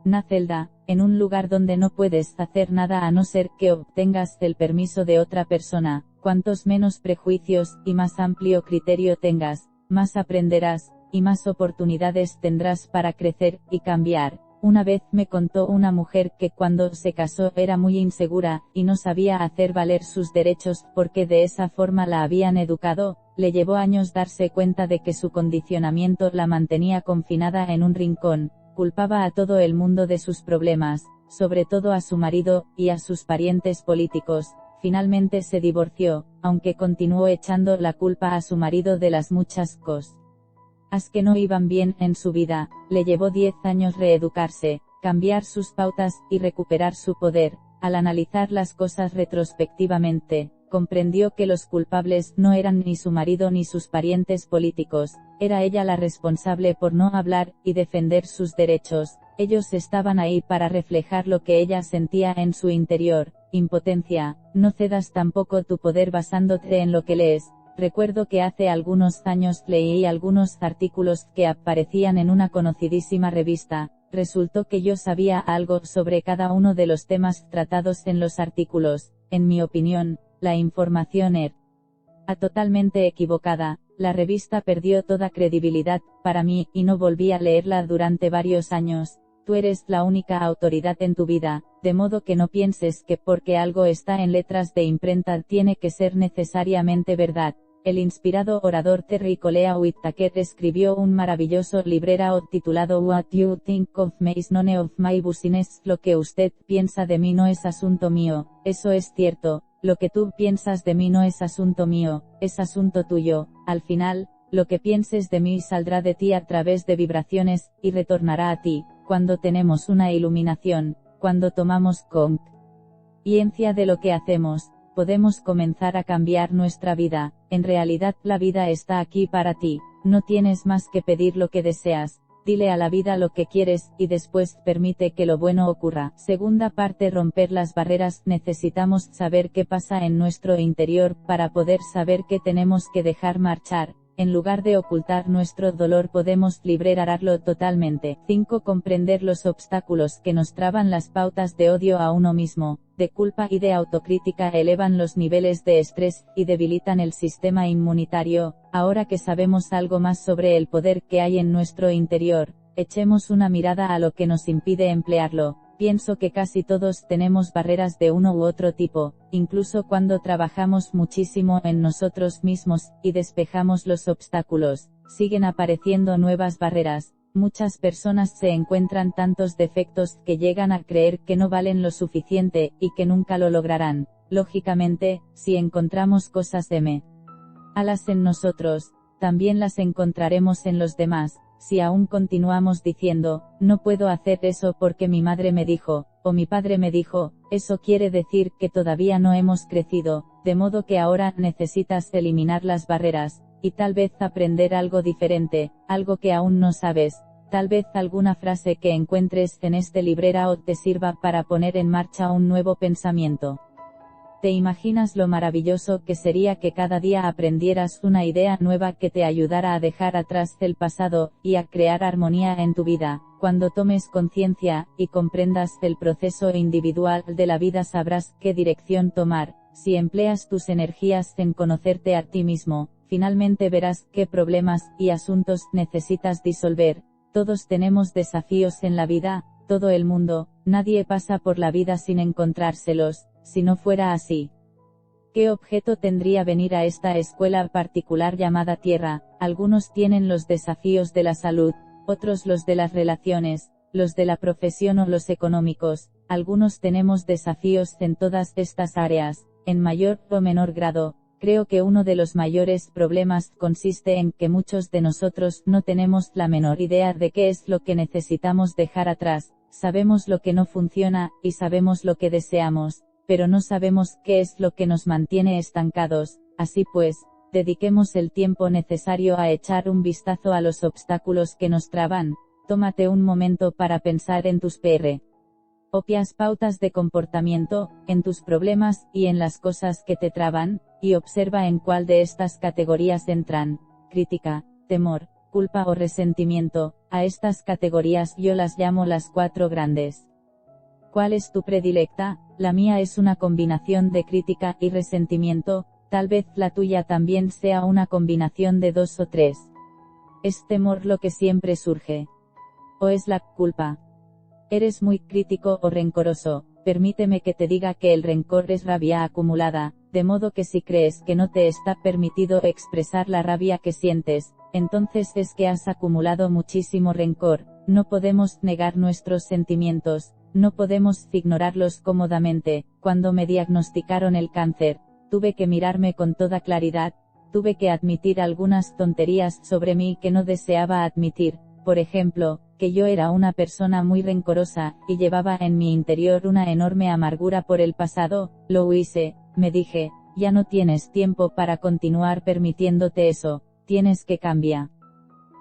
una celda, en un lugar donde no puedes hacer nada a no ser que obtengas el permiso de otra persona. Cuantos menos prejuicios y más amplio criterio tengas, más aprenderás, y más oportunidades tendrás para crecer y cambiar. Una vez me contó una mujer que cuando se casó era muy insegura, y no sabía hacer valer sus derechos porque de esa forma la habían educado. Le llevó años darse cuenta de que su condicionamiento la mantenía confinada en un rincón. Culpaba a todo el mundo de sus problemas, sobre todo a su marido, y a sus parientes políticos. Finalmente se divorció, aunque continuó echando la culpa a su marido de las muchas cosas que no iban bien en su vida. Le llevó 10 años reeducarse, cambiar sus pautas, y recuperar su poder. Al analizar las cosas retrospectivamente, comprendió que los culpables no eran ni su marido ni sus parientes políticos, era ella la responsable por no hablar y defender sus derechos. Ellos estaban ahí para reflejar lo que ella sentía en su interior. Impotencia. No cedas tampoco tu poder basándote en lo que lees. Recuerdo que hace algunos años leí algunos artículos que aparecían en una conocidísima revista. Resultó que yo sabía algo sobre cada uno de los temas tratados en los artículos. En mi opinión, la información era totalmente equivocada. La revista perdió toda credibilidad para mí, y no volví a leerla durante varios años. Tú eres la única autoridad en tu vida, de modo que no pienses que porque algo está en letras de imprenta tiene que ser necesariamente verdad. El inspirado orador Terry Colea Whittaker escribió un maravilloso librero titulado What You Think of Me is None of My Business. Lo que usted piensa de mí no es asunto mío. Eso es cierto. Lo que tú piensas de mí no es asunto mío, es asunto tuyo. Al final, lo que pienses de mí saldrá de ti a través de vibraciones, y retornará a ti. Cuando tenemos una iluminación, cuando tomamos conciencia de lo que hacemos, podemos comenzar a cambiar nuestra vida. En realidad la vida está aquí para ti, no tienes más que pedir lo que deseas. Dile a la vida lo que quieres, y después permite que lo bueno ocurra. Segunda parte: romper las barreras. Necesitamos saber qué pasa en nuestro interior, para poder saber qué tenemos que dejar marchar. En lugar de ocultar nuestro dolor, podemos liberarlo totalmente. 5. Comprender los obstáculos que nos traban. Las pautas de odio a uno mismo, de culpa y de autocrítica elevan los niveles de estrés, y debilitan el sistema inmunitario. Ahora que sabemos algo más sobre el poder que hay en nuestro interior, echemos una mirada a lo que nos impide emplearlo. Pienso que casi todos tenemos barreras de uno u otro tipo, incluso cuando trabajamos muchísimo en nosotros mismos, y despejamos los obstáculos, siguen apareciendo nuevas barreras. Muchas personas se encuentran tantos defectos que llegan a creer que no valen lo suficiente, y que nunca lo lograrán. Lógicamente, si encontramos cosas malas en nosotros, también las encontraremos en los demás. Si aún continuamos diciendo, no puedo hacer eso porque mi madre me dijo, o mi padre me dijo, eso quiere decir que todavía no hemos crecido, de modo que ahora necesitas eliminar las barreras, y tal vez aprender algo diferente, algo que aún no sabes. Tal vez alguna frase que encuentres en este librero te sirva para poner en marcha un nuevo pensamiento. ¿Te imaginas lo maravilloso que sería que cada día aprendieras una idea nueva que te ayudara a dejar atrás el pasado, y a crear armonía en tu vida? Cuando tomes conciencia, y comprendas el proceso individual de la vida, sabrás qué dirección tomar. Si empleas tus energías en conocerte a ti mismo, finalmente verás qué problemas y asuntos necesitas disolver. Todos tenemos desafíos en la vida, todo el mundo, nadie pasa por la vida sin encontrárselos. Si no fuera así, ¿qué objeto tendría venir a esta escuela particular llamada Tierra? Algunos tienen los desafíos de la salud, otros los de las relaciones, los de la profesión o los económicos. Algunos tenemos desafíos en todas estas áreas, en mayor o menor grado. Creo que uno de los mayores problemas consiste en que muchos de nosotros no tenemos la menor idea de qué es lo que necesitamos dejar atrás. Sabemos lo que no funciona, y sabemos lo que deseamos, pero no sabemos qué es lo que nos mantiene estancados. Así pues, dediquemos el tiempo necesario a echar un vistazo a los obstáculos que nos traban. Tómate un momento para pensar en tus propias pautas de comportamiento, en tus problemas, y en las cosas que te traban, y observa en cuál de estas categorías entran. Crítica, temor, culpa o resentimiento. A estas categorías yo las llamo las 4 grandes. ¿Cuál es tu predilecta? La mía es una combinación de crítica y resentimiento. Tal vez la tuya también sea una combinación de 2 o 3. ¿Es temor lo que siempre surge? ¿O es la culpa? ¿Eres muy crítico o rencoroso? Permíteme que te diga que el rencor es rabia acumulada, de modo que si crees que no te está permitido expresar la rabia que sientes, entonces es que has acumulado muchísimo rencor. No podemos negar nuestros sentimientos, no podemos ignorarlos cómodamente. Cuando me diagnosticaron el cáncer, tuve que mirarme con toda claridad, tuve que admitir algunas tonterías sobre mí que no deseaba admitir. Por ejemplo, que yo era una persona muy rencorosa, y llevaba en mi interior una enorme amargura por el pasado. Lo hice, me dije, ya no tienes tiempo para continuar permitiéndote eso, tienes que cambiar.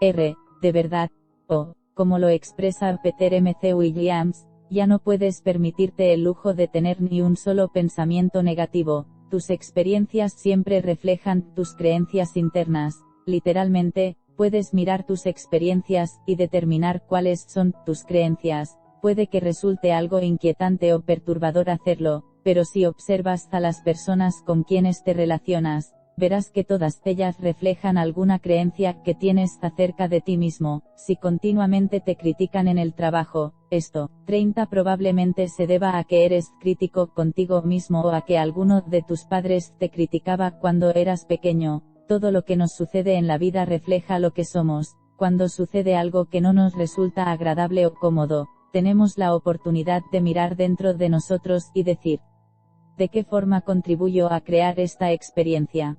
De verdad, como lo expresa Peter M.C. Williams, ya no puedes permitirte el lujo de tener ni un solo pensamiento negativo. Tus experiencias siempre reflejan tus creencias internas. Literalmente, puedes mirar tus experiencias y determinar cuáles son tus creencias. Puede que resulte algo inquietante o perturbador hacerlo, pero si observas a las personas con quienes te relacionas, verás que todas ellas reflejan alguna creencia que tienes acerca de ti mismo. Si continuamente te critican en el trabajo, esto, 30 probablemente se deba a que eres crítico contigo mismo o a que alguno de tus padres te criticaba cuando eras pequeño. Todo lo que nos sucede en la vida refleja lo que somos. Cuando sucede algo que no nos resulta agradable o cómodo, tenemos la oportunidad de mirar dentro de nosotros y decir, ¿de qué forma contribuyo a crear esta experiencia?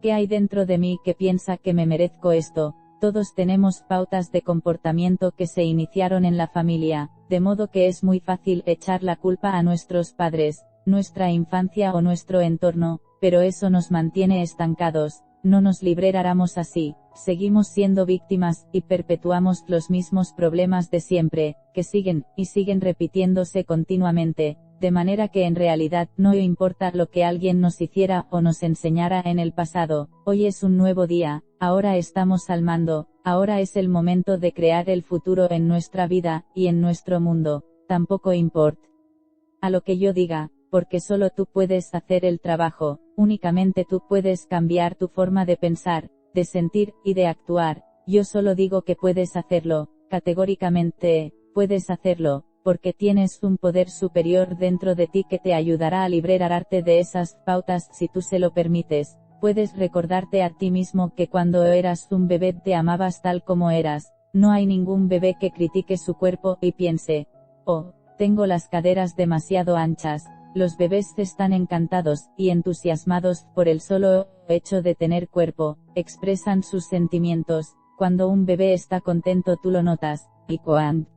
¿Qué hay dentro de mí que piensa que me merezco esto? Todos tenemos pautas de comportamiento que se iniciaron en la familia, de modo que es muy fácil echar la culpa a nuestros padres, nuestra infancia o nuestro entorno, pero eso nos mantiene estancados. No nos liberáramos así. seguimos siendo víctimas, y perpetuamos los mismos problemas de siempre, que siguen, y siguen repitiéndose continuamente, de manera que en realidad no importa lo que alguien nos hiciera o nos enseñara en el pasado, hoy es un nuevo día, ahora estamos al mando, ahora es el momento de crear el futuro en nuestra vida, y en nuestro mundo, tampoco importa a lo que yo diga, porque solo tú puedes hacer el trabajo, únicamente tú puedes cambiar tu forma de pensar, de sentir, y de actuar. Yo solo digo que puedes hacerlo, categóricamente, puedes hacerlo, porque tienes un poder superior dentro de ti que te ayudará a liberarte de esas pautas si tú se lo permites. Puedes recordarte a ti mismo que cuando eras un bebé te amabas tal como eras. No hay ningún bebé que critique su cuerpo y piense, oh, tengo las caderas demasiado anchas. Los bebés están encantados y entusiasmados por el solo hecho de tener cuerpo, expresan sus sentimientos. Cuando un bebé está contento tú lo notas, y cuando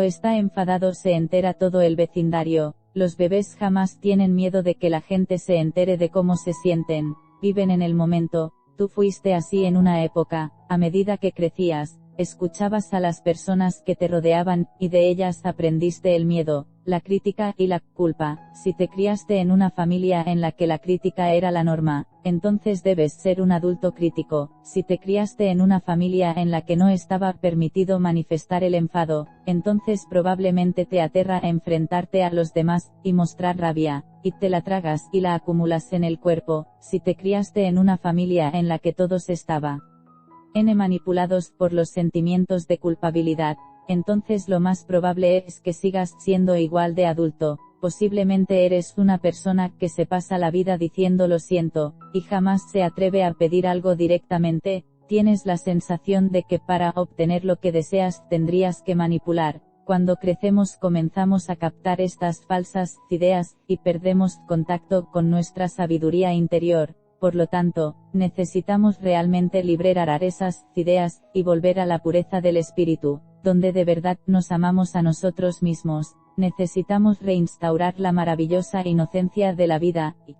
está enfadado se entera todo el vecindario. Los bebés jamás tienen miedo de que la gente se entere de cómo se sienten, viven en el momento. Tú fuiste así en una época, a medida que crecías, escuchabas a las personas que te rodeaban, y de ellas aprendiste el miedo, la crítica y la culpa. Si te criaste en una familia en la que la crítica era la norma, entonces debes ser un adulto crítico. Si te criaste en una familia en la que no estaba permitido manifestar el enfado, entonces probablemente te aterra enfrentarte a los demás, y mostrar rabia, y te la tragas y la acumulas en el cuerpo. Si te criaste en una familia en la que todos estaban manipulados por los sentimientos de culpabilidad, entonces lo más probable es que sigas siendo igual de adulto. Posiblemente eres una persona que se pasa la vida diciendo lo siento, y jamás se atreve a pedir algo directamente. Tienes la sensación de que para obtener lo que deseas tendrías que manipular. Cuando crecemos comenzamos a captar estas falsas ideas, y perdemos contacto con nuestra sabiduría interior. Por lo tanto, necesitamos realmente liberar esas ideas, y volver a la pureza del espíritu, donde de verdad nos amamos a nosotros mismos. Necesitamos reinstaurar la maravillosa inocencia de la vida, y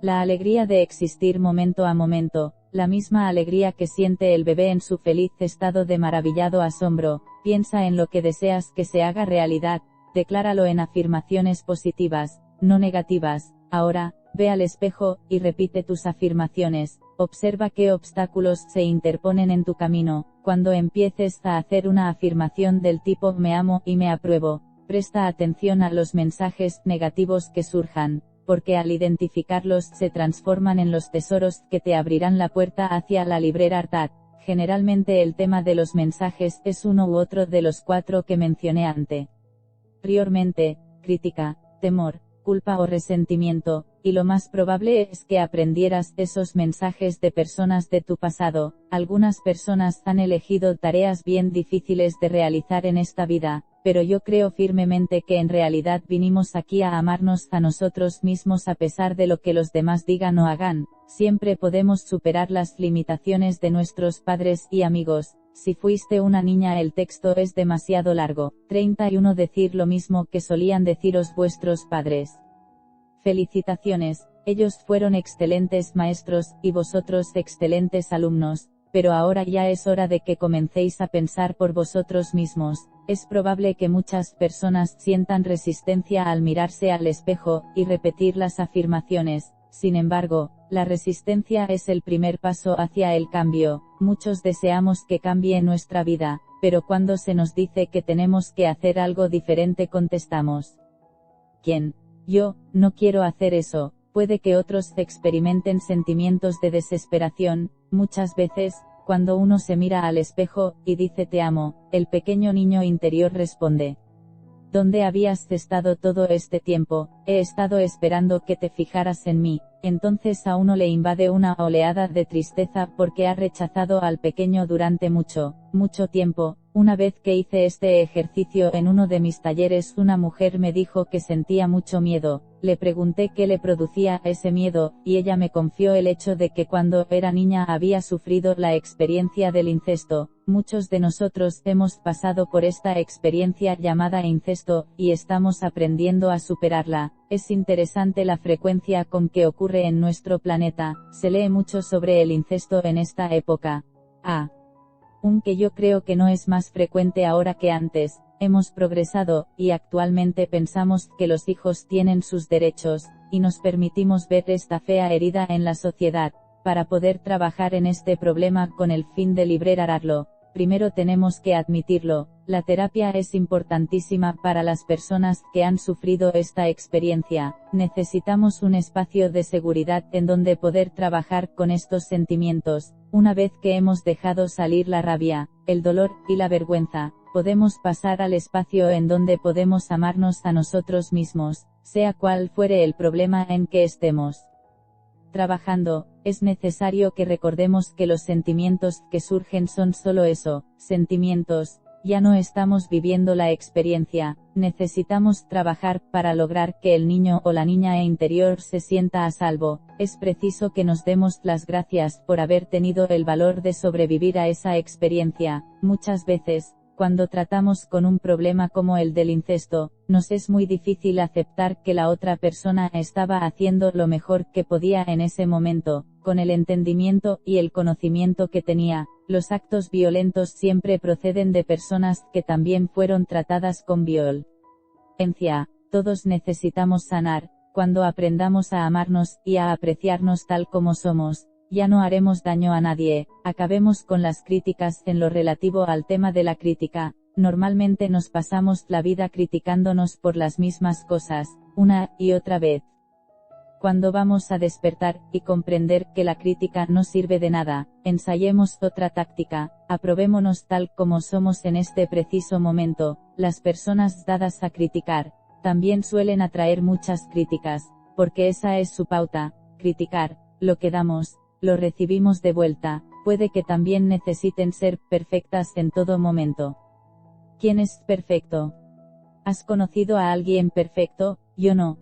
la alegría de existir momento a momento, la misma alegría que siente el bebé en su feliz estado de maravillado asombro. Piensa en lo que deseas que se haga realidad, decláralo en afirmaciones positivas, no negativas. Ahora, ve al espejo, y repite tus afirmaciones. Observa qué obstáculos se interponen en tu camino. Cuando empieces a hacer una afirmación del tipo me amo y me apruebo, presta atención a los mensajes negativos que surjan, porque al identificarlos se transforman en los tesoros que te abrirán la puerta hacia la libertad. Generalmente el tema de los mensajes es uno u otro de los 4 que mencioné anteriormente: crítica, temor, culpa o resentimiento, y lo más probable es que aprendieras esos mensajes de personas de tu pasado. Algunas personas han elegido tareas bien difíciles de realizar en esta vida, pero yo creo firmemente que en realidad vinimos aquí a amarnos a nosotros mismos a pesar de lo que los demás digan o hagan. Siempre podemos superar las limitaciones de nuestros padres y amigos. Si fuiste una niña el texto es demasiado largo. 31 Decir lo mismo que solían deciros vuestros padres. Felicitaciones, ellos fueron excelentes maestros, y vosotros excelentes alumnos, pero ahora ya es hora de que comencéis a pensar por vosotros mismos. Es probable que muchas personas sientan resistencia al mirarse al espejo, y repetir las afirmaciones. Sin embargo, la resistencia es el primer paso hacia el cambio. Muchos deseamos que cambie nuestra vida, pero cuando se nos dice que tenemos que hacer algo diferente contestamos: ¿quién? Yo, no quiero hacer eso. Puede que otros experimenten sentimientos de desesperación. Muchas veces, cuando uno se mira al espejo, y dice te amo, el pequeño niño interior responde: ¿dónde habías estado todo este tiempo? He estado esperando que te fijaras en mí. Entonces a uno le invade una oleada de tristeza porque ha rechazado al pequeño durante mucho tiempo. Una vez que hice este ejercicio en uno de mis talleres, una mujer me dijo que sentía mucho miedo. Le pregunté qué le producía ese miedo, y ella me confió el hecho de que cuando era niña había sufrido la experiencia del incesto. Muchos de nosotros hemos pasado por esta experiencia llamada incesto, y estamos aprendiendo a superarla. Es interesante la frecuencia con que ocurre en nuestro planeta. Se lee mucho sobre el incesto en esta época. Aunque yo creo que no es más frecuente ahora que antes, hemos progresado, y actualmente pensamos que los hijos tienen sus derechos, y nos permitimos ver esta fea herida en la sociedad. Para poder trabajar en este problema con el fin de liberarlo, primero tenemos que admitirlo. La terapia es importantísima para las personas que han sufrido esta experiencia. Necesitamos un espacio de seguridad en donde poder trabajar con estos sentimientos. Una vez que hemos dejado salir la rabia, el dolor y la vergüenza, podemos pasar al espacio en donde podemos amarnos a nosotros mismos, sea cual fuere el problema en que estemos trabajando. Es necesario que recordemos que los sentimientos que surgen son solo eso, sentimientos. Ya no estamos viviendo la experiencia. Necesitamos trabajar para lograr que el niño o la niña interior se sienta a salvo. Es preciso que nos demos las gracias por haber tenido el valor de sobrevivir a esa experiencia. Muchas veces, cuando tratamos con un problema como el del incesto, nos es muy difícil aceptar que la otra persona estaba haciendo lo mejor que podía en ese momento, con el entendimiento y el conocimiento que tenía. Los actos violentos siempre proceden de personas que también fueron tratadas con violencia. Todos necesitamos sanar. Cuando aprendamos a amarnos y a apreciarnos tal como somos, ya no haremos daño a nadie. Acabemos con las críticas. En lo relativo al tema de la crítica, normalmente nos pasamos la vida criticándonos por las mismas cosas, una y otra vez. Cuando vamos a despertar y comprender que la crítica no sirve de nada, ensayemos otra táctica. Aprobémonos tal como somos en este preciso momento. Las personas dadas a criticar también suelen atraer muchas críticas, porque esa es su pauta. Criticar lo que damos, lo recibimos de vuelta. Puede que también necesiten ser perfectas en todo momento. ¿Quién es perfecto? ¿Has conocido a alguien perfecto? Yo no.